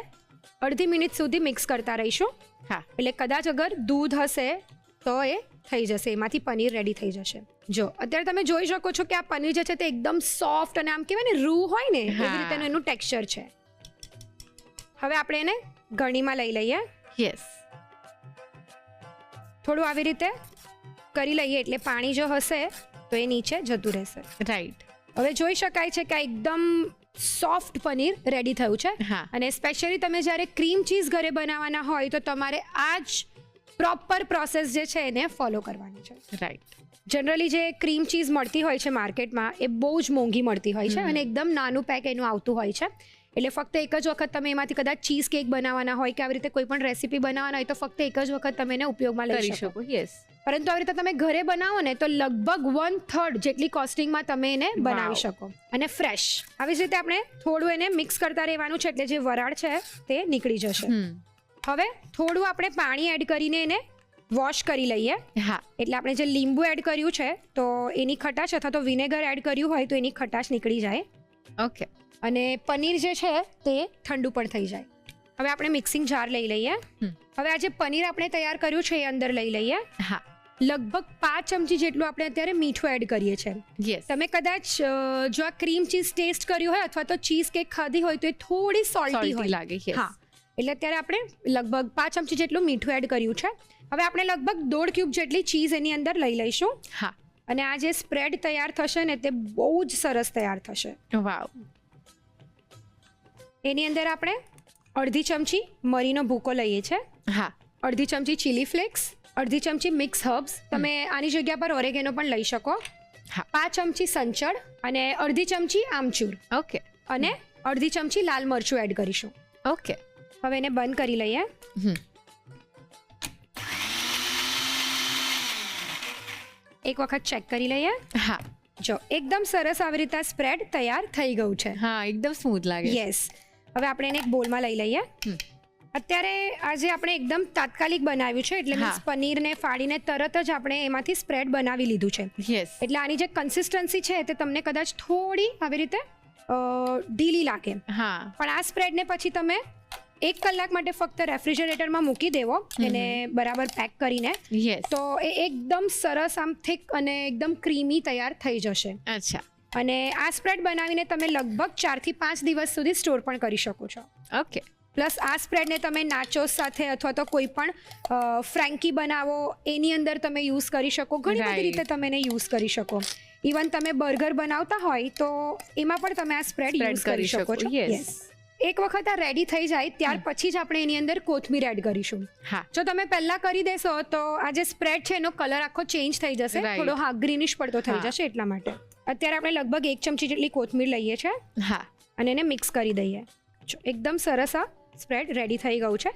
અડધી મિનિટ સુધી મિક્સ કરતા રહીશું. હા. એટલે કદાચ અગર દૂધ હશે તો એ થઈ જશે, એમાંથી પનીર રેડી થઈ જશે. જો અત્યારે તમે જોઈ શકો છો કે આ પનીર જે છે તે એકદમ સોફ્ટ અને આમ કહેવાય ને રૂ હોય ને એવી હા. રીતે એનું ટેક્સચર છે. હવે આપણે એને ગરણીમાં લઈ લઈએ. યસ. થોડું આવી રીતે કરી લઈએ એટલે પાણી જો હશે તો એ નીચે જતું રહેશે. રાઈટ. હવે જોઈ શકાય છે કે આ એકદમ સોફ્ટ પનીર રેડી થયું છે. હા. અને સ્પેશિયલી તમે જ્યારે ક્રીમ ચીઝ ઘરે બનાવવાના હોય તો તમારે આ જ પ્રોપર પ્રોસેસ જે છે એને ફોલો કરવાની છે. રાઈટ. જનરલી જે ક્રીમ ચીઝ મળતી હોય છે માર્કેટમાં એ બહુ જ મોંઘી મળતી હોય છે અને એકદમ નાનું પેક એનું આવતું હોય છે. એટલે ફક્ત એક જ વખત તમે એમાંથી કદાચ ચીઝ કેક બનાવવાના હોય કે આવી રીતે કોઈ પણ રેસીપી બનાવવાના હોય તો ફક્ત એક જ વખત તમે એને ઉપયોગમાં લઈ કરી શકો. શકો. યસ. પરંતુ આવી રીતે તમે ઘરે બનાવો ને તો લગભગ 1/3 જેટલી કોસ્ટિંગમાં તમે એને બનાવી શકો અને ફ્રેશ. આવી જ રીતે આપણે થોડું એને મિક્સ કરતા રહેવાનું છે એટલે જે વરાળ છે તે નીકળી જશે. હવે થોડું આપણે પાણી એડ કરીને એને વોશ કરી લઈએ. હા. એટલે આપણે જે લીંબુ એડ કર્યું છે તો એની ખટાશ અથવા તો વિનેગર એડ કર્યું હોય તો એની ખટાશ નીકળી જાય ઓકે. અને પનીર જે છે તે ઠંડુ પણ થઈ જાય. હવે આપણે મિક્સિંગ જાર લઈ લઈએ. હવે આ જે પનીર આપણે તૈયાર કર્યું છે એ અંદર લઈ લઈએ. હા. લગભગ 5 ચમચી જેટલું આપણે અત્યારે મીઠું એડ કરીએ છીએ. યસ. તમે કદાચ જો આ ક્રીમ ચીઝ ટેસ્ટ કર્યું હોય અથવા તો ચીઝ કેક ખાધી હોય તો એ થોડી સોલ્ટી સોલ્ટી હોય. લાગે. યસ. હા, એટલે અત્યારે આપણે લગભગ 5 ચમચી જેટલું મીઠું એડ કર્યું છે. હવે આપણે લગભગ 1.5 ક્યુબ જેટલી ચીઝ એની અંદર લઈ લઈશું. હા. અને આ જે સ્પ્રેડ તૈયાર થશે ને તે બહુ જ સરસ તૈયાર થશે. વાવ. એની અંદર આપણે અડધી ચમચી મરીનો ભૂકો લઈએ છીએ, હા. અડધી ચમચી ચીલી ફ્લેક્સ, અડધી ચમચી મિક્સ હર્બ્સ, તમે આની જગ્યા પર ઓરેગેનો પણ લઈ શકો, હા. 5 ચમચી સંચળ અને અડધી ચમચી આમચૂર ઓકે. અને અડધી ચમચી લાલ મરચું એડ કરીશું. ઓકે. હવે એને બંધ કરી લઈએ. એક વખત ચેક કરી લઈએ. હા. જો એકદમ સરસ આવી રીતે સ્પ્રેડ તૈયાર થઈ ગયું છે. હા, એકદમ સ્મૂથ લાગે. યસ. હવે આપણે એને એક બોલમાં લઈ લઈએ. અત્યારે આજે આપણે એકદમ તાત્કાલિક બનાવ્યું છે એટલે મીન્સ પનીરને ફાડીને તરત જ આપણે એમાંથી સ્પ્રેડ બનાવી લીધું છે. યસ. એટલે આની જે કન્સિસ્ટન્સી છે તે તમને કદાચ થોડી આવી રીતે ઢીલી લાગે, હા. પણ આ સ્પ્રેડને પછી તમે 1 કલાક માટે ફક્ત રેફ્રિજરેટરમાં મૂકી દેવો એને બરાબર પેક કરીને, યસ. તો એ એકદમ સરસ આમ થિક અને એકદમ ક્રીમી તૈયાર થઈ જશે. અચ્છા. અને આ સ્પ્રેડ બનાવીને તમે લગભગ 4 થી 5 દિવસ સુધી સ્ટોર પણ કરી શકો છો. ઓકે. પ્લસ આ સ્પ્રેડને તમે નાચોસ સાથે અથવા તો કોઈ પણ ફ્રેન્કી બનાવો એની અંદર તમે યુઝ કરી શકો. ઘણી બધી Right. રીતે તમે એને યુઝ કરી શકો. ઇવન તમે બર્ગર બનાવતા હોય તો એમાં પણ તમે આ સ્પ્રેડ Spread યુઝ કરી કરી શકો શકો. છો. Yes. Yes. એક વખત આ રેડી થઈ જાય ત્યાર પછી જ આપણે એની અંદર કોથમીર એડ કરીશું. હા. જો તમે પહેલા કરી દેશો તો આ જે સ્પ્રેડ છે એનો કલર આખો ચેન્જ થઈ જશે, Right. થોડો હા ગ્રીનિશ પડતો થઈ હા. જશે એટલા માટે. અત્યારે આપણે લગભગ 1 ચમચી જેટલી કોથમીર લઈએ છીએ હા. અને એને મિક્સ કરી દઈએ. જો એકદમ સરસ આ સ્પ્રેડ રેડી થઈ ગયું છે.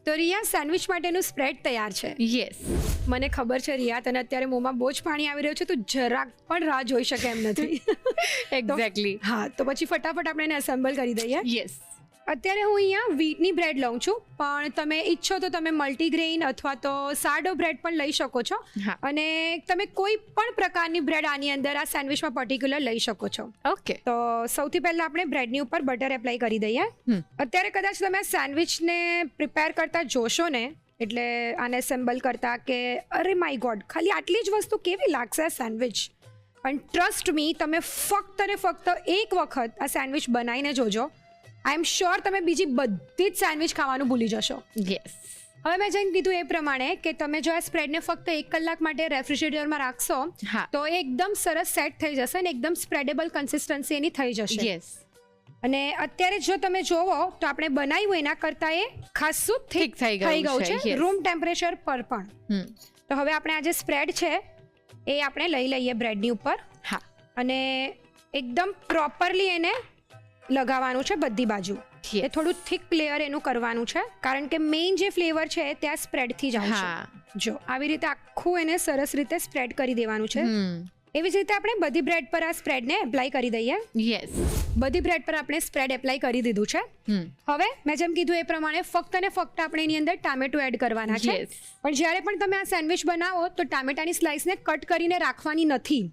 તો રિયા, સેન્ડવિચ માટેનું સ્પ્રેડ તૈયાર છે. યસ. મને ખબર છે રિયા તને અત્યારે મોંમાં બહુ જ પાણી આવી રહ્યું છે, તું જરાક પણ રાહ જોઈ શકે એમ નથી. એક્ઝેક્ટલી. હા, તો પછી ફટાફટ આપણે એને એસેમ્બલ કરી દઈએ. યસ. અત્યારે હું અહીંયા વીટની બ્રેડ લઉં છું, પણ તમે ઈચ્છો તો તમે મલ્ટીગ્રેઇન અથવા તો સાડો બ્રેડ પણ લઈ શકો છો. હા. અને તમે કોઈ પણ પ્રકારની બ્રેડ આની અંદર આ સેન્ડવિચમાં પર્ટિક્યુલર લઈ શકો છો. ઓકે. તો સૌથી પહેલા આપણે બ્રેડની ઉપર બટર એપ્લાય કરી દઈએ. અત્યારે કદાચ તમે આ સેન્ડવિચને પ્રિપેર કરતા જોશો ને, એટલે આને એસેમ્બલ કરતા કે અરે માય ગોડ, ખાલી આટલી જ વસ્તુ કેવી લાગશે આ સેન્ડવિચ. પણ ટ્રસ્ટ મી, તમે ફક્ત ને ફક્ત એક વખત આ સેન્ડવિચ બનાવીને જોજો. આઈ એમ શ્યોર તમે બીજી બધી જ સેન્ડવિચ ખાવાનું ભૂલી જશો. યસ. હવે મેં જેમ કીધું એ પ્રમાણે કે તમે જો આ સ્પ્રેડને ફક્ત 1 કલાક માટે રેફ્રિજરેટરમાં રાખશો હા. તો એ એકદમ સરસ સેટ થઈ જશે અને એકદમ સ્પ્રેડેબલ કન્સિસ્ટન્સી એની થઈ જશે. યસ. અને અત્યારે જો તમે જોવો તો આપણે બનાવ્યું એના કરતાં એ ખાસું ઠીક થઈ ગયું છે. Yes. રૂમ ટેમ્પરેચર પર પણ. તો હવે આપણે આ જે સ્પ્રેડ છે એ આપણે લઈ લઈએ બ્રેડની ઉપર. હા. અને એકદમ પ્રોપરલી એને લગાવવાનું છે બધી બાજુ. એ થોડું થિક લેયર એનું કરવાનું છે, કારણ કે મેઇન જે ફ્લેવર છે ત્યાં સ્પ્રેડથી જ આવશે. હા. જો આવી રીતે આખું એને સરસ રીતે સ્પ્રેડ કરી દેવાનું છે. એવી જ રીતે આપણે બધી બ્રેડ પર આ સ્પ્રેડને એપ્લાય કરી દઈએ. યસ. બધી બ્રેડ પર આપણે સ્પ્રેડ એપ્લાય કરી દીધું છે. હવે મેં જેમ કીધું એ પ્રમાણે ફક્ત ને ફક્ત આપણે એની અંદર ટામેટો એડ કરવાના છે. Yes. પણ જ્યારે પણ તમે આ સેન્ડવિચ બનાવો તો ટામેટાની સ્લાઇસને કટ કરીને રાખવાની નથી.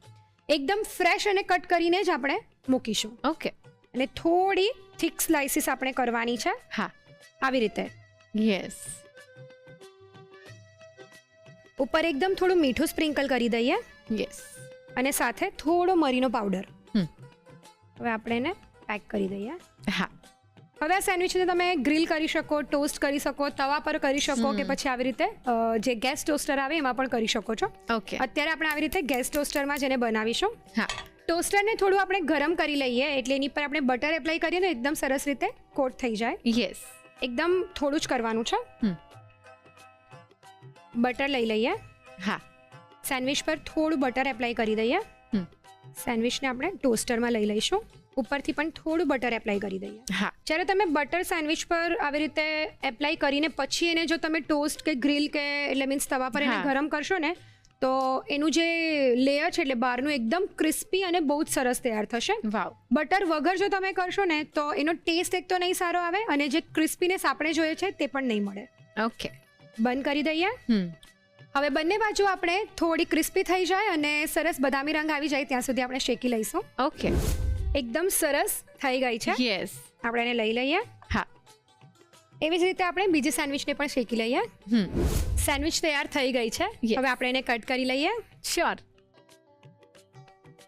એકદમ ફ્રેશ અને કટ કરીને જ આપણે મૂકીશું. ઓકે. અને થોડી થિક સ્લાઇસીસ આપણે કરવાની છે. હા. આવી રીતે યસ. ઉપર એકદમ થોડું મીઠું સ્પ્રિંકલ કરી દઈએ યસ. અને સાથે થોડો મરીનો પાવડર. હમ. હવે આપણે એને પેક કરી દઈએ. હા. હવે આ સેન્ડવિચને તમે ગ્રીલ કરી શકો, ટોસ્ટ કરી શકો, તવા પર કરી શકો કે પછી આવી રીતે જે ગેસ ટોસ્ટર આવે એમાં પણ કરી શકો છો. ઓકે. અત્યારે આપણે આવી રીતે ગેસ ટોસ્ટરમાં જ એને બનાવીશું. હા. ટોસ્ટરને થોડું આપણે ગરમ કરી લઈએ એટલે એની પર આપણે બટર એપ્લાય કરીએ ને એકદમ સરસ રીતે કોટ થઈ જાય. યસ. એકદમ થોડું જ કરવાનું છે. બટર લઈ લઈએ. હા. સેન્ડવિચ પર થોડું બટર એપ્લાય કરી દઈએ. સેન્ડવિચને આપણે ટોસ્ટરમાં લઈ લઈશું. ઉપરથી પણ થોડું બટર એપ્લાય કરી દઈએ. હા. જ્યારે તમે બટર સેન્ડવિચ પર આવી રીતે એપ્લાય કરીને પછી એને જો તમે ટોસ્ટ કે ગ્રીલ કે એટલે મીન્સ તવા પર એને હા. ગરમ કરશો ને તો એનું જે લેયર છે એટલે બહારનું એકદમ ક્રિસ્પી અને બહુ જ સરસ તૈયાર થશે. વાવ. બટર વગર જો તમે કરશો ને તો એનો ટેસ્ટ એક તો નહીં સારો આવે અને જે ક્રિસ્પીનેસ આપણે જોઈએ છે તે પણ નહીં મળે. ઓકે. બંધ કરી દઈએ. હવે બંને બાજુ આપણે થોડી ક્રિસ્પી થઈ જાય અને સરસ બદામી રંગ આવી જાય ત્યાં સુધી આપણે શેકી લઈશું. ઓકે. એકદમ સરસ થઈ ગઈ છે. યસ. આપણે એને લઈ લઈએ. હા. એવી જ રીતે આપણે બીજી સેન્ડવિચને પણ શેકી લઈએ. સેન્ડવિચ તૈયાર થઈ ગઈ છે. Yes. હવે આપણે એને કટ કરી લઈએ. શ્યોર.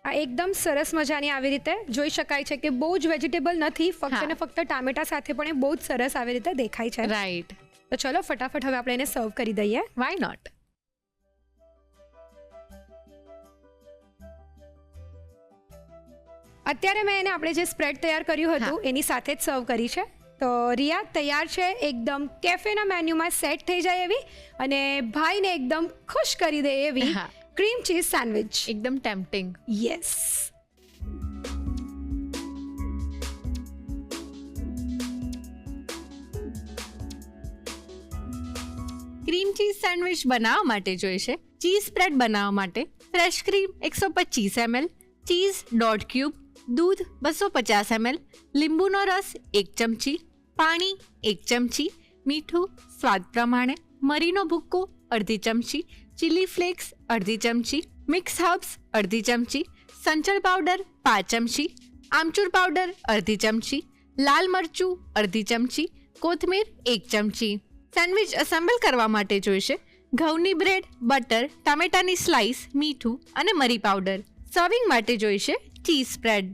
આ એકદમ સરસ મજાની આવી રીતે જોઈ શકાય છે કે બહુ જ વેજીટેબલ નથી, ફક્ત હા. ને ફક્ત ટામેટા સાથે પણ એ બહુ જ સરસ આવી રીતે દેખાય છે. રાઈટ. તો ચલો ફટાફટ હવે આપણે એને સર્વ કરી દઈએ. Why not. અત્યારે મેં એને આપણે જે સ્પ્રેડ તૈયાર કર્યું હતું એની સાથે જ સર્વ કરી છે. તો રિયા તૈયાર છે, એકદમ કેફેના મેન્યુમાં સેટ થઈ જાય એવી અને ભાઈને એકદમ ખુશ કરી દે એવી હા. Cream cheese sandwich. એકદમ tempting. Yes. Cream cheese sandwich બનાવવા માટે જોઈશે ચીઝ સ્પ્રેડ બનાવવા માટે fresh cream 125 ml, cheese 1/2 cube, દૂધ 250 ml, લીંબુનો રસ 1 ચમચી, પાણી 1 ચમચી, મીઠું સ્વાદ પ્રમાણે, મરીનો ભૂક્કો અડધી ચમચી, ચીલી ફ્લેક્સ અડધી ચમચી, મિક્સ હર્બ્સ અડધી ચમચી, સંચળ પાવડર 5 ચમચી, આમચૂર પાવડર અડધી ચમચી, લાલ મરચું અડધી ચમચી, કોથમીર 1 ચમચી. સેન્ડવિચ એસેમ્બલ કરવા માટે જોઈશે ઘઉંની બ્રેડ, બટર, ટામેટાની સ્લાઇસ, મીઠું અને મરી પાવડર. સર્વિંગ માટે જોઈશે cheese spread.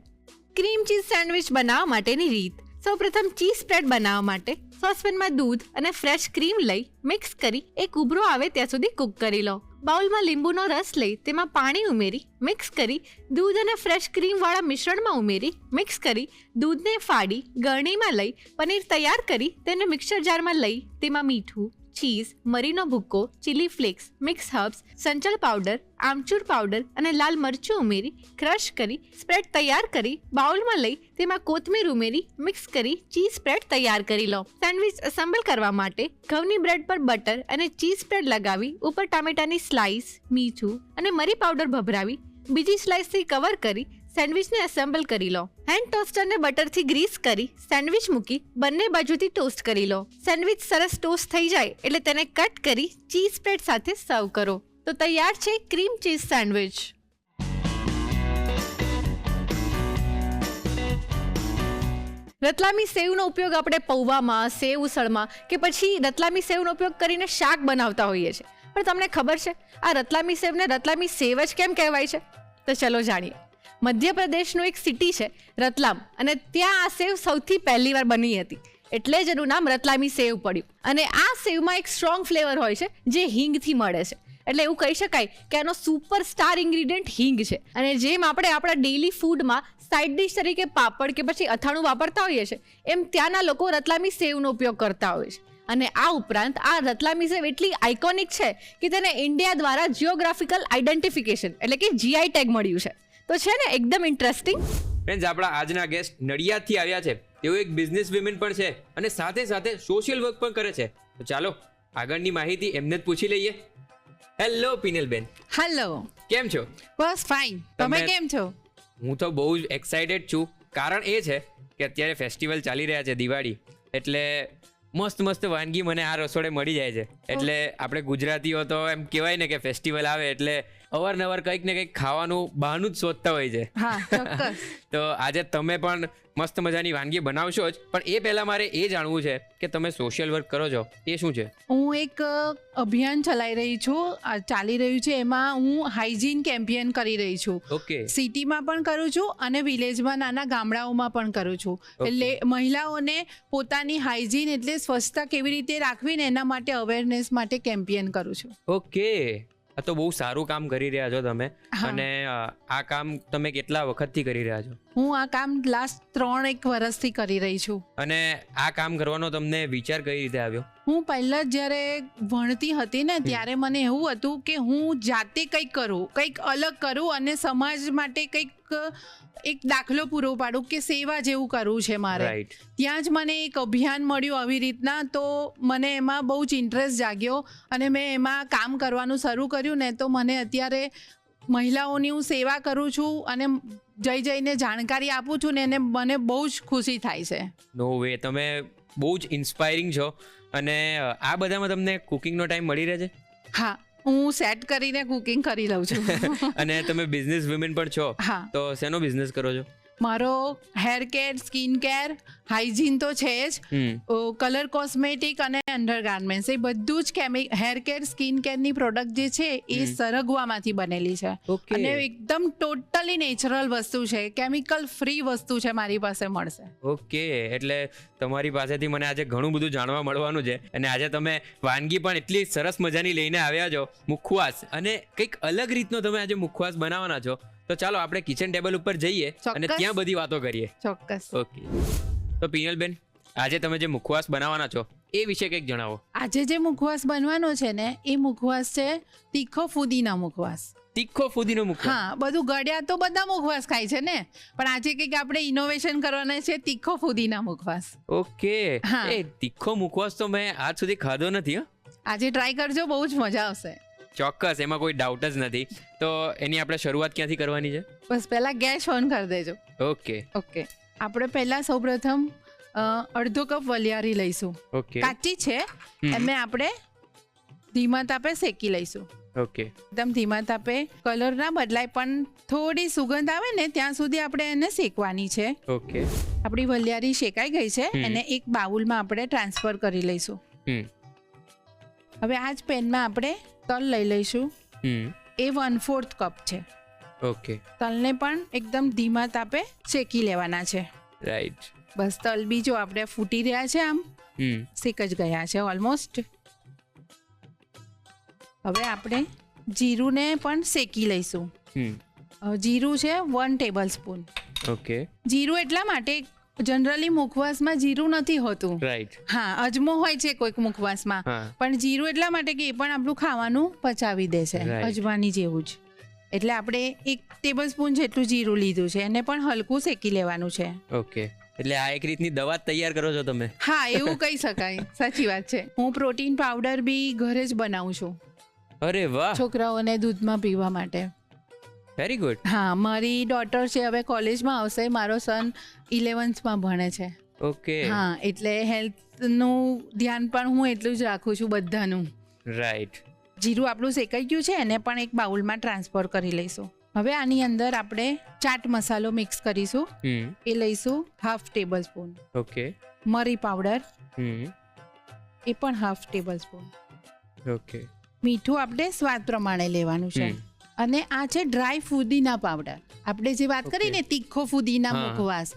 Cream cheese sandwich બનાવવા માટેની રીત. સૌપ્રથમ ચીઝ સ્પ્રેડ બનાવવા માટે સોસપેનમાં દૂધ અને ફ્રેશ ક્રીમ લઈ મિક્સ કરી એક ઉભરો આવે ત્યાં સુધી કૂક કરી લો. બાઉલમાં લીંબુનો રસ લઈ તેમાં પાણી ઉમેરી મિક્સ કરી દૂધ અને ફ્રેશ ક્રીમવાળા મિશ્રણમાં ઉમેરી મિક્સ કરી દૂધને ફાડી ગળણીમાં લઈ પનીર તૈયાર કરી તેને મિક્સર જારમાં લઈ તેમાં મીઠું, ચીઝ, મરીનો ભૂક્કો, ચીલી ફ્લેક્સ, મિક્સ હર્બ્સ, સંચળ પાવડર, આમચૂર પાવડર અને લાલ મરચું ઉમેરી ક્રશ કરી સ્પ્રેડ તૈયાર કરી બાઉલમાં લઈ તેમાં કોથમીર ઉમેરી મિક્સ કરી ચીઝ સ્પ્રેડ તૈયાર કરી લો. સેન્ડવિચ એસેમ્બલ કરવા માટે ઘઉંની બ્રેડ પર બટર અને ચીઝ સ્પ્રેડ લગાવી ઉપર ટામેટાની સ્લાઇસ, મીઠું અને મરી પાવડર ભભરાવી બીજી સ્લાઇસથી કવર કરી સેન્ડવિચને એસેમ્બલ કરી લો. હેન્ડ ટોસ્ટરને બટરથી ગ્રીસ કરી સેન્ડવિચ મૂકી બંને બાજુથી ટોસ્ટ કરી લો. સેન્ડવિચ સરસ ટોસ્ટ થઈ જાય એટલે તેને કટ કરી ચીઝ સ્પ્રેડ સાથે સર્વ કરો. તો તૈયાર છે ક્રીમ ચીઝ સેન્ડવિચ. રતલામી સેવનો ઉપયોગ આપણે પૌવામાં, સેવ ઉસળમાં કે પછી રતલામી સેવનો ઉપયોગ કરીને શાક બનાવતા હોઈએ છીએ. પણ તમને ખબર છે આ રતલામી સેવને રતલામી સેવ જ કેમ કહેવાય છે? તો ચલો જાણીએ. મધ્યપ્રદેશનું એક સિટી છે રતલામ, અને ત્યાં આ સેવ સૌથી પહેલી વાર બની હતી, એટલે જ એનું નામ રતલામી સેવ પડ્યું. અને આ સેવમાં એક સ્ટ્રોંગ ફ્લેવર હોય છે જે હિંગથી મળે છે. એટલે એવું કહી શકાય કે એનો સુપર સ્ટાર ઇન્ગ્રીડિયન્ટ હિંગ છે. અને જેમ આપણે આપણા ડેઇલી ફૂડમાં સાઇડ ડિશ તરીકે પાપડ કે પછી અથાણું વાપરતા હોઈએ છીએ, એમ ત્યાંના લોકો રતલામી સેવનો ઉપયોગ કરતા હોય છે. અને આ ઉપરાંત આ રતલામી સેવ એટલી આઇકોનિક છે કે તેને ઇન્ડિયા દ્વારા જિયોગ્રાફિકલ આઇડેન્ટિફિકેશન એટલે કે GI ટેગ મળ્યું છે. તો છે ને એકદમ ઇન્ટરેસ્ટિંગ. ફ્રેન્ડ્સ, આપણા આજના ગેસ્ટ નડિયાદથી આવ્યા છે. તેઓ એક બિઝનેસ વુમેન પણ છે અને સાથે સાથે સોશિયલ વર્ક પણ કરે છે. તો ચાલો આગળની માહિતી એમને જ પૂછી લઈએ. હેલો પિનલબેન. હેલો. કેમ છો? બસ ફાઇન. તમે કેમ છો? હું તો બહુ જ એક્સાઇટેડ છું. કારણ એ છે કે અત્યારે ફેસ્ટિવલ ચાલી રહ્યા છે, દિવાળી, એટલે મસ્ત મસ્ત વાનગી મને આ રસોડે મળી જાય છે. એટલે આપણે ગુજરાતીઓ તો એમ કહેવાય ને કે ફેસ્ટિવલ આવે એટલે અવારનવાર કંઈક ને કંઈક ખાવાનું બહાનું જ શોધતા હોય છે. હા, ચોક્કસ. તો આજે તમે પણ મસ્ત મજાની વાનગી બનાવશો જ, પણ એ પહેલાં મારે એ જાણવું છે કે તમે સોશિયલ વર્ક કરો છો એ શું છે? હું એક અભિયાન ચલાવી રહી છું, ચાલી રહ્યું છે. એમાં હું હાઇજીન કેમ્પેન કરી રહી છું. ઓકે. સિટીમાં પણ કરું છું અને વિલેજમાં નાના ગામડાઓમાં પણ કરું છું. એટલે મહિલાઓને પોતાની હાઇજીન એટલે સ્વચ્છતા કેવી રીતે રાખવી ને એના માટે અવેરનેસ માટે કેમ્પેન કરું છું. ઓકે, આ તો બહુ સારું કામ કરી રહ્યા છો તમે. અને આ કામ તમે કેટલા વખતથી કરી રહ્યા છો? હું આ કામ લાસ્ટ 3-1 વર્ષથી કરી રહી છું. અને આ કામ કરવાનો તમને વિચાર કઈ રીતે આવ્યો? હું પહેલાં જ્યારે ભણતી હતી ને ત્યારે મને એવું હતું કે હું જાતે કંઈક કરું, કંઈક અલગ કરું અને સમાજ માટે કંઈક એક દાખલો પૂરો પાડું કે સેવા જેવું કરવું છે મારે. ત્યાં જ મને એક અભિયાન મળ્યું આવી રીતના, તો મને એમાં બહુ જ ઇન્ટરેસ્ટ જાગ્યો અને મેં એમાં કામ કરવાનું શરૂ કર્યું ને તો મને અત્યારે મહિલાઓની હું સેવા કરું છું અને જઈને જાણકારી આપું છું ને એને મને બહુ જ ખુશી થાય છે. નો વે, તમે બહુ જ ઇન્સ્પાયરિંગ છો. અને આ બધામાં તમને કુકિંગનો ટાઈમ મળી રહે છે? હા, હું સેટ કરીને કુકિંગ કરી લઉં છું. અને તમે બિઝનેસ વુમેન પણ છો. હા. તો શેનો બિઝનેસ કરો છો? મારો hair care, skin care, hygiene તો છે જ, કલર કોસ્મેટિક અને અંડરગાર્મેન્ટ્સ, એ બધું જ હેર કેર, સ્કિન કેરની પ્રોડક્ટ જે છે એ સરગવામાંથી બનેલી છે. અને એકદમ ટોટલી નેચરલ વસ્તુ છે, કેમિકલ ફ્રી વસ્તુ છે, મારી પાસે મળશે. ઓકે, એટલે તમારી પાસેથી મને આજે ઘણું બધું જાણવા મળવાનું છે. અને આજે તમે વાનગી પણ એટલી સરસ મજાની લઈને આવ્યા છો, મુખવાસ, અને કંઈક અલગ રીતનો તમે આજે મુખવાસ બનાવવાના છો. તો ચાલો આપણે કિચન ટેબલ ઉપર જઈએ અને ત્યાં બધી વાતો કરીએ. ચોક્કસ. ઓકે, તો પિનલબેન, આજે તમે જે મુખવાસ બનાવવાના છો એ વિશે કંઈક જણાવો. આજે જે મુખવાસ બનવાનો છે ને એ મુખવાસ છે તીખો ફુદીના મુખવાસ. તીખો ફુદીનો મુખવાસ? હા, બધું ગળ્યા તો બધા મુખવાસ ખાય છે ને, પણ આજે કંઈક આપણે ઇનોવેશન કરવાના છે, તીખો ફુદીના મુખવાસ. ઓકે. એ તીખો મુખવાસ તો મેં આજ સુધી ખાધો નથી. આજે ટ્રાય કરજો, બહુ જ મજા આવશે. ચોક્કસ, એમાં કોઈ ડાઉટ જ નથી. તો એની આપણે શરૂઆત ક્યાંથી કરવાની છે? બસ પહેલા ગેસ ઓન કરી દેજો. ઓકે. આપણે પહેલા સૌપ્રથમ અડધો કપ વલિયારી લઈશું. ઓકે. કાચી છે એમને આપણે ધીમા તાપે શેકી લઈશું. ઓકે. એકદમ ધીમા તાપે, કલર ના બદલાય પણ થોડી સુગંધ આવે ને ત્યાં સુધી આપણે એને શેકવાની છે. ઓકે. આપણી વલિયારી શેકાઈ ગઈ છે, એને એક બાઉલમાં આપણે ટ્રાન્સફર કરી લઈશું. હવે આ જ પેનમાં આપણે તલ લઈ લઈશું. એ 1/4 કપ છે. ઓકે. તલને પણ એકદમ ધીમા તાપે શેકી લેવાના છે. રાઈટ. બસ તલ બીજો આપણે ફૂટી રહ્યા છે, આમ શેક જ ગયા છે ઓલમોસ્ટ. હવે આપણે જીરુંને પણ શેકી લઈશું. જીરું છે 1 ટેબલસ્પૂન. ઓકે. જીરું એટલા માટે જનરલી મુખવાસમાં જીરું નથી હોતું. રાઈટ. હા, અજમો હોય છે કોઈક મુખવાસમાં, પણ જીરું એટલા માટે કે એ પણ આપણું ખાવાનું પચાવી દે છે, અજમાની જેવું જ. એટલે આપણે 1 ટેબલસ્પૂન જેટલું જીરું લીધું છે, એને પણ હલકું શેકી લેવાનું છે. ઓકે. એટલે આ એક રીતની દવા તૈયાર કરો છો તમે? હા, એવું કહી શકાય. સાચી વાત છે. હું પ્રોટીન પાવડર બી ઘરે જ બનાવું છું. અરે વાહ. છોકરાઓને દૂધમાં પીવા માટે. Very good. હા, મારી ડોટર છે હવે કોલેજમાં આવશે, મારો સન 11th ભણે છે. ઓકે. હા, એટલે હેલ્થનું ધ્યાન પણ હું એટલું જ રાખું છું બધાનું. રાઈટ. જીરું આપણું શેકાઈ ગયું છે, એને પણ એક બાઉલમાં ટ્રાન્સફર કરી લઈશું. હવે આની અંદર આપણે ચાટ મસાલો મિક્સ કરીશું. એ લઈશું 1/2 ટેબલ સ્પૂન. ઓકે. મરી પાવડર હમ. એ પણ 1/2 ટેબલ સ્પૂન. ઓકે. મીઠું આપણે સ્વાદ પ્રમાણે લેવાનું છે. અને આ છે ડ્રાય ફુદીના પાવડર. આપણે જે વાત કરી ને તીખો ફુદીના મુખવાસ,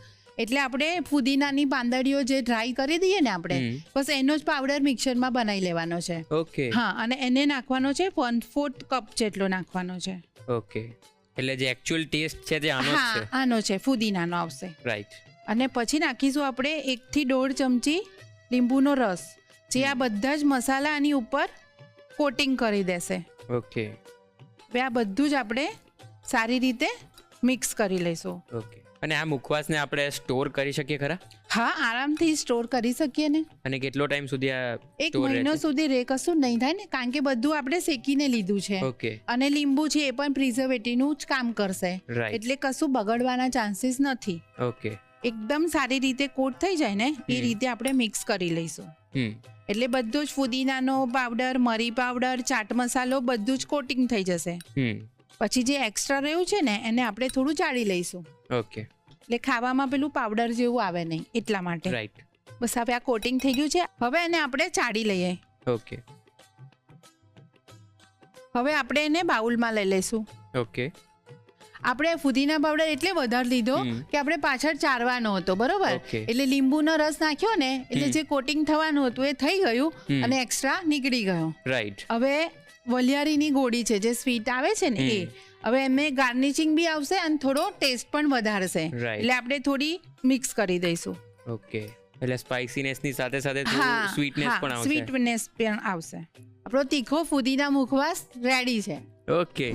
એટલે આપણે ફુદીનાની પાંદડીઓ જે ડ્રાય કરી દઈએ ને આપણે, બસ એનો જ પાવડર મિક્સરમાં બનાવી લેવાનો છે. ઓકે. હા, અને એને નાખવાનો છે 1/4 કપ જેટલો નાખવાનો છે. ઓકે. એટલે જે એકચ્યુઅલ ટેસ્ટ છે તે આનો જ હા, છે. આનો છે, ફુદીનાનો આવશે. રાઈટ. અને પછી નાખીશું આપણે 1 થી 1.5 ચમચી લીંબુનો રસ, જે આ બધા જ મસાલા આની ઉપર કોટિંગ કરી દેશે. ઓકે. હવે આ બધું જ આપણે સારી રીતે મિક્સ કરી લઈશું. ઓકે. અને આ મુખવાસને આપણે સ્ટોર કરી શકીએ ખરા? હા, આરામથી સ્ટોર કરી શકીએ ને. અને કેટલો ટાઈમ સુધી આ 1 સ્ટોર રહે મહિનો છે? સુધી રે કશું નહીં થાય ને, કારણ કે બધું આપણે શેકીને લીધું છે. ઓકે. અને લીંબુ છે એ પણ પ્રિઝર્વેટિવનું જ કામ કરશે, રાઈટ. એટલે કશું બગડવાના ચાન્સીસ નથી. ઓકે. એકદમ સારી રીતે કોટ થઈ જાય ને એ રીતે આપણે મિક્સ કરી લઈશું. એટલે બધું જ ફુદીનાનો પાવડર, મરી પાવડર, ચાટ મસાલો બધું જ કોટિંગ થઈ જશે. પછી જે એક્સ્ટ્રા રહ્યું છે ને એને આપણે થોડું ચાળી લઈશું. ઓકે. એટલે ખાવામાં પેલું પાવડર જેવું આવે નહીં, એટલા માટે. રાઈટ. બસ હવે આ કોટિંગ થઈ ગયું છે. હવે એને આપણે ચાળી લઈએ. ઓકે. હવે આપણે એને બાઉલમાં લઈ લઈશું. ઓકે. આપણે ફુદીના પાવડર એટલે વધારે લીધો કે આપણે પાછળ ચારવાનો હતો, બરોબર? Okay. એટલે લીંબુનો રસ નાખ્યો ને એટલે જે કોટિંગ થવાનું હતું એ થઈ ગયું અને એક્સ્ટ્રા નીકળી ગયો. રાઈટ. હવે વલિયારીની ગોળી છે જે સ્વીટ આવે છે ને એ, હવે એમને ગાર્નિશિંગ બી આવશે અને થોડો ટેસ્ટ પણ વધારશે. Right. એટલે આપણે થોડી મિક્સ કરી દઈશું. ઓકે. એટલે સ્પાઇસીનેસ ની સાથે સાથે થોડું સ્વીટનેસ પણ આવશે. સ્વીટનેસ પણ આવશે. આપણો તીખો ફુદીના મુખવાસ રેડી છે. ઓકે.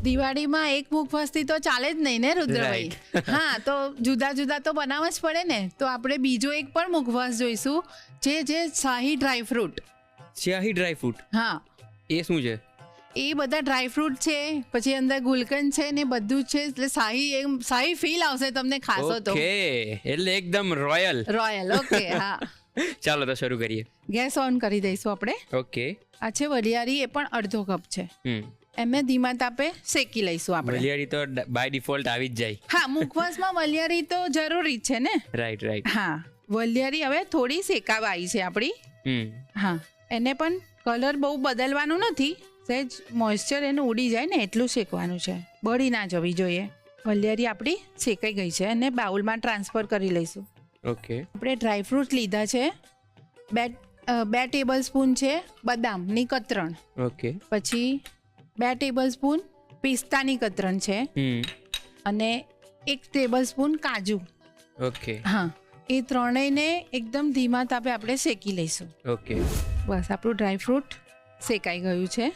દિવાળીમાં એક મુખવાસથી તો ચાલે જ નહીં ને રુદ્રભાઈ. હા, તો જુદા જુદા તો બનાવવા જ પડે ને. તો આપણે બીજો એક પણ મુખવાસ જોઈશું, જે શાહી ડ્રાય ફ્રૂટ. શાહી ડ્રાય ફ્રૂટ? હા. એ શું છે? એ બધા ડ્રાય ફ્રૂટ છે, પછી અંદર ગુલકંદ છે ને બધું જ છે, એટલે શાહી ફીલ આવશે તમને ખાશો તો. ઓકે. એટલે એકદમ રોયલ. રોયલ. ઓકે. હા. ચાલો તો શરૂ કરીએ. ગેસ ઓન કરી દઈશું આપણે. ઓકે. આ છે વલિયારી, એ પણ અડધો કપ છે. એમને ધીમા તાપે શેકી લઈશું આપણે. વલિયારી તો બાય ડિફોલ્ટ આવી જ જાય. હા, મુખવાસમાં વલિયારી તો જરૂરી જ છે ને. Right right. હા, વલિયારી હવે થોડી શેકાવા આવી છે આપણી. હા, એને પણ કલર બહુ બદલવાનું નથી, સહેજ મોઇશ્ચર એનું ઉડી જાય ને એટલું શેકવાનું છે, બળી ના જવી જોઈએ. વલિયારી આપણી શેકાઈ ગઈ છે અને બાઉલમાં ટ્રાન્સફર કરી લઈશું. ઓકે. આપણે ડ્રાયફ્રૂટ લીધા છે, 2 ટેબલ સ્પૂન છે બદામની કતરણ. ઓકે. પછી 2 ટેબલ સ્પૂન પિસ્તાની કતરણ છે અને 1 ટેબલ સ્પૂન કાજુ. ઓકે. હા, એ ત્રણેયને એકદમ ધીમા તાપે આપણે શેકી લઈશું. ઓકે. બસ આપણું ડ્રાયફ્રૂટ શેકાઈ ગયું છે,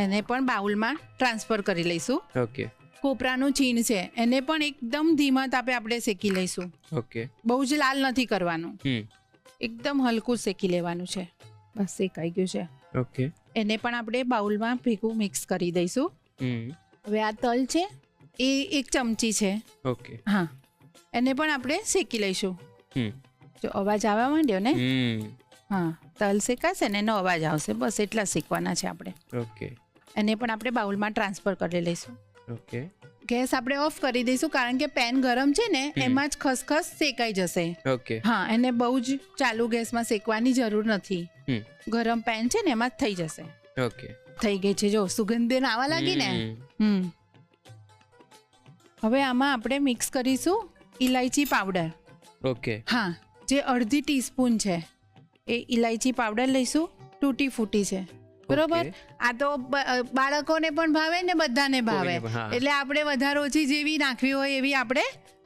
એને પણ બાઉલમાં ટ્રાન્સફર કરી લઈશું. ઓકે. કોપરાનું છીણ છે એને પણ એકદમ ધીમા તાપે આપણે શેકી લઈશું. ઓકે. બહુ જ લાલ નથી કરવાનું, એકદમ હલકું શેકી લેવાનું છે. બસ શેકાઈ ગયું છે. ઓકે. એને પણ આપણે બાઉલમાં ભેગું મિક્સ કરી દઈશું. હવે આ તલ છે એ 1 ચમચી છે. ઓકે. હા, એને પણ આપણે શેકી લઈશું. જો અવાજ આવવા માંડ્યો ને, હા, તલ શેકાશે ને એનો અવાજ આવશે, બસ એટલા શેકવાના છે આપણે. ઓકે. એને પણ આપણે બાઉલમાં ટ્રાન્સફર કરી લઈશું. ઓકે. ગેસ આપણે ઓફ કરી દઈશું, કારણ કે પેન ગરમ છે ને એમાં જ ખસખસ શેકાઈ જશે. ઓકે. હા, એને બહુ જ ચાલુ ગેસમાં શેકવાની જરૂર નથી, ગરમ પેન છે ને એમાં જ થઈ જશે. ઓકે. થઈ ગઈ છે, જો સુગંધ આવવા લાગી ને. હવે આમાં આપણે મિક્સ કરીશું ઇલાયચી પાવડર. ઓકે. હા, જે 1/2 ટીસ્પૂન છે એ ઇલાયચી પાવડર લઈશું. તૂટી ફૂટી છે, બરોબર? આ તો બાળકોને પણ ભાવે ને બધાને ભાવે, એટલે આપણે વધારે ઓછી જેવી નાખવી હોય એવી આપણે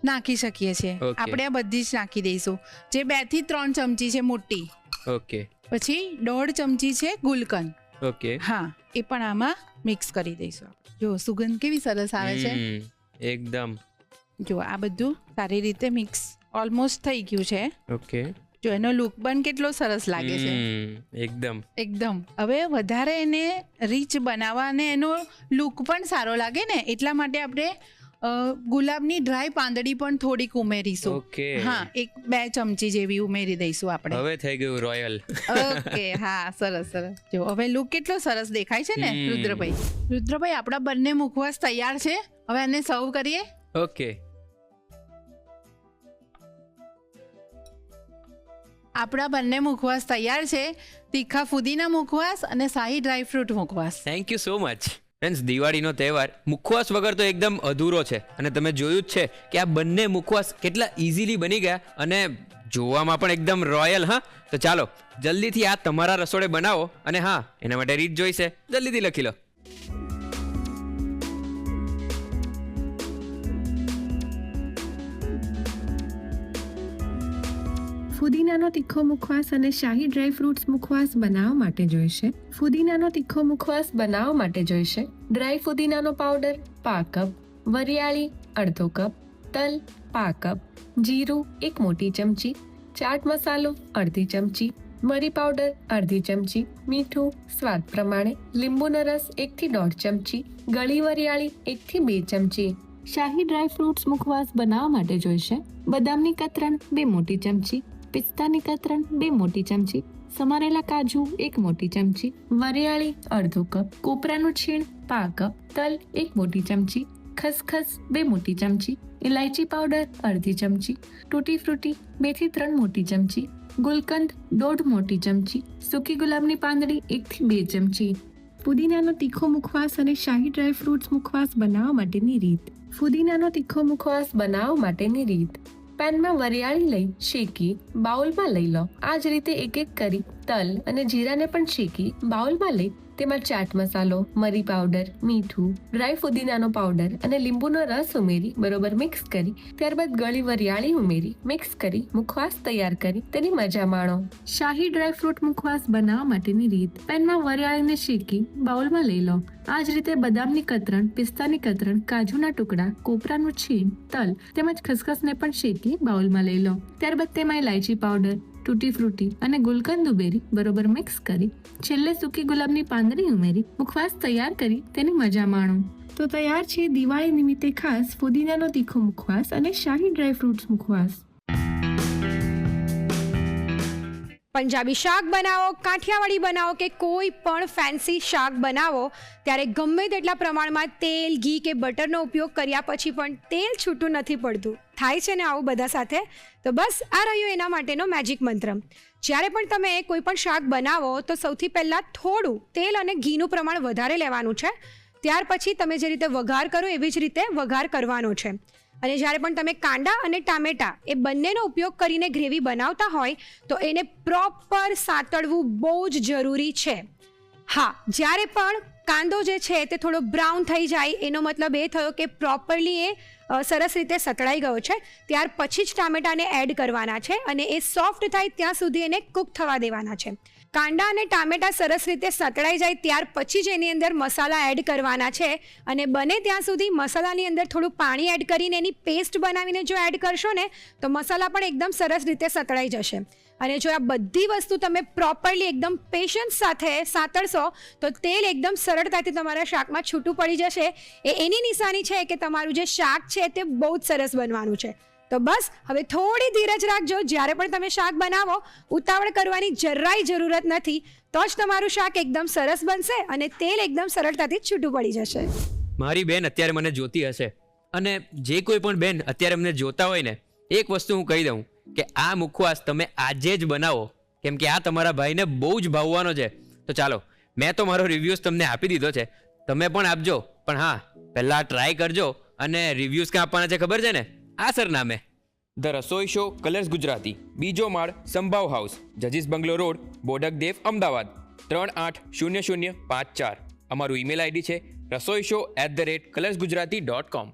નાખી શકીએ છીએ. આપણે આ બધી જ નાખી દઈશું, જે 2 થી 3 ચમચી છે મોટી. ઓકે. પછી 1.5 ચમચી છે ગુલકંદ. ઓકે. હા, એ પણ આમાં મિક્સ કરી દઈશું. જો સુગંધ કેવી સરસ આવે છે એકદમ. જો આ બધું સારી રીતે મિક્સ ઓલમોસ્ટ થઈ ગયું છે. ઓકે. જો એનો લુક પણ કેટલો સરસ લાગે છે. એકદમ એકદમ. હવે વધારે એને રીચ બનાવવા અને એનો લુક પણ સારો લાગે ને એટલા માટે આપણે ગુલાબની ડ્રાય પાંદડી પણ થોડીક ઉમેરીશું. ઓકે. હા, 1-2 ચમચી જેવી ઉમેરી દઈશું આપણે. હવે થઈ ગયું રોયલ. ઓકે, હા, સરસ સરસ. જો હવે લુક કેટલો સરસ દેખાય છે ને રુદ્રભાઈ આપણા બંને મુખવાસ તૈયાર છે. હવે એને સર્વ કરીએ. ઓકે. આપણા બંને મુખવાસ તૈયાર છે, તીખા ફુદીના મુખવાસ અને શાહી ડ્રાયફ્રૂટ મુખવાસ. Thank you so much. Friends, દિવાળીનો તહેવાર મુખવાસ વગર તો એકદમ અધૂરો છે અને તમે જોયું જ છે કે આ બંને મુખવાસ કેટલા ઇઝીલી બની ગયા અને જોવામાં પણ એકદમ રોયલ. હા, તો ચાલો જલ્દીથી આ તમારા રસોડે બનાવો અને હા, એના માટે રીત જોઈશે, જલ્દીથી લખી લો. ફુદીનાનો તીખો મુખવાસ અને શાહી ડ્રાય ફ્રૂટ્સ મુખવાસ બનાવવા માટે જોઈશે. ફુદીનાનો તીખો મુખવાસ બનાવવા માટે જોઈશે ડ્રાય ફુદીનાનો પાવડર 5 કપ, વરિયાળી અડધો કપ, તલ 5 કપ, જીરું 1 મોટી ચમચી, ચાટ મસાલો અડધી ચમચી, મરી પાવડર અડધી ચમચી, મીઠું સ્વાદ પ્રમાણે, લીંબુનો રસ 1 થી 1.5 ચમચી, ગળી વરિયાળી 1 થી 2 ચમચી. શાહી ડ્રાય ફ્રૂટ્સ મુખવાસ બનાવવા માટે જોઈશે બદામની કતરણ 2 મોટી ચમચી, પિસ્તાની કતરણ 2 મોટી ચમચી, સમારેલા કાજુ 1 મોટી ચમચી, વરિયાળી અડધો કપ, કોપરાનું છીણ 5 કપ, તલ 1 મોટી ચમચી, ખસખસ 2 મોટી ચમચી, ઇલાયચી પાવડર અડધી ચમચી, તૂટી ફ્રૂટી 2 થી 3 મોટી ચમચી, ગુલકંદ 1.5 મોટી ચમચી, સૂકી ગુલાબની પાંદડી 1 થી 2 ચમચી. ફુદીનાનો તીખો મુખવાસ અને શાહી ડ્રાય ફ્રૂટ્સ મુખવાસ બનાવવા માટેની રીત. ફુદીનાનો તીખો મુખવાસ બનાવવા માટેની રીત. પેનમાં વરિયાળી લઈ શેકી બાઉલમાં લઈ લો. આ જ રીતે એક એક કરી તલ અને જીરાને પણ શેકી બાઉલમાં લઈ તેમાં ચાટ મસાલો, મરી પાવડર, મીઠું, ડ્રાય ફુદીનાનો પાવડર અને લીંબુનો રસ ઉમેરી બરોબર મિક્સ કરી ત્યારબાદ ગળી વરિયાળી ઉમેરી મિક્સ કરી મુખવાસ તૈયાર કરી તેની મજા માણો. શાહી ડ્રાય ફ્રૂટ મુખવાસ બનાવવા માટેની રીત. પેનમાં વરિયાળીને શેકી બાઉલમાં લઈ લો. આ જ રીતે બદામની કતરણ, પિસ્તાની કતરણ, કાજુના ટુકડા, કોપરાનું છીણ, તલ તેમજ ખસખસને પણ શેકી બાઉલમાં લઈ લો. ત્યારબાદ તેમાં ઇલાયચી પાવડર, તૂટી ફ્રૂટી અને ગુલકંદ ઉમેરી બરોબર મિક્સ કરી છેલ્લે સૂકી ગુલાબની પાંદડી ઉમેરી મુખવાસ તૈયાર કરી તેની મજા માણો. તો તૈયાર છે દિવાળી નિમિત્તે ખાસ ફુદીનાનો તીખો મુખવાસ અને શાહી ડ્રાય ફ્રૂટ્સ મુખવાસ. પંજાબી શાક બનાવો, કાઠિયાવાડી બનાવો કે કોઈ પણ ફેન્સી શાક બનાવો ત્યારે ગમે તેટલા પ્રમાણમાં તેલ, ઘી કે બટરનો ઉપયોગ કર્યા પછી પણ તેલ છૂટું નથી પડતું. થાય છે ને આવું બધા સાથે? તો બસ આ રહ્યો એના માટેનો મેજિક મંત્ર. જ્યારે પણ તમે કોઈ પણ શાક બનાવો તો સૌથી પહેલાં થોડું તેલ અને ઘીનું પ્રમાણ વધારે લેવાનું છે. ત્યાર પછી તમે જે રીતે વઘાર કરો એવી જ રીતે વઘાર કરવાનો છે. અને જ્યારે પણ તમે કાંદા અને ટામેટાં એ બંનેનો ઉપયોગ કરીને ગ્રેવી બનાવતા હોય તો એને પ્રોપર સાતળવું બહુ જ જરૂરી છે. હા, જ્યારે પણ કાંદો જે છે તે થોડો બ્રાઉન થઈ જાય એનો મતલબ એ થયો કે પ્રોપરલી એ સરસ રીતે સતળાઈ ગયો છે. ત્યાર પછી જ ટામેટાને એડ કરવાના છે અને એ સોફ્ટ થાય ત્યાં સુધી એને કૂક થવા દેવાના છે. કાંદા અને ટામેટાં સરસ રીતે સતળાઈ જાય ત્યાર પછી જ એની અંદર મસાલા એડ કરવાના છે અને બને ત્યાં સુધી મસાલાની અંદર થોડું પાણી એડ કરીને એની પેસ્ટ બનાવીને જો એડ કરશો ને તો મસાલા પણ એકદમ સરસ રીતે સતળાઈ જશે. અને જો આ બધી વસ્તુ તમે પ્રોપરલી એકદમ પેશન્સ સાથે સાતળશો તો તેલ એકદમ સરળતાથી તમારા શાકમાં છૂટું પડી જશે. એની નિશાની છે કે તમારું જે શાક છે તે બહુ જ સરસ બનવાનું છે. તો બસ હવે થોડી ધીરજ રાખજો. જ્યારે પણ તમે શાક બનાવો ઉતાવળ કરવાની જરાય જરૂરત નથી. તો જ તમારું શાક એકદમ સરસ બનશે અને તેલ એકદમ સરળતાથી છૂટું પડી જશે. મારી બેન અત્યારે મને જોતી હશે અને જે કોઈ પણ બેન અત્યારે મને જોતા હોય ને એક વસ્તુ હું કહી દઉં કે આ મુખવાસ તમે આજે જ બનાવો કેમ કે આ તમારા ભાઈને બહુ જ ભાવવાનો છે. તો ચાલો, મેં તો મારો રિવ્યૂઝ તમને આપી દીધો છે, તમે પણ આપજો. પણ હા, પહેલાં ટ્રાય કરજો અને રિવ્યૂઝ ક્યાં આપવાના છે ખબર છે ને? આ સરનામે the Rasoi show, colours Gujarati, બીજો માળ, સંભાવ હાઉસ, જજીસ બંગલો રોડ, બોડક દેવ, અમદાવાદ 380054. અમારું ઈમેલ આઈડી છે rasoishow@colorsgujarati.com.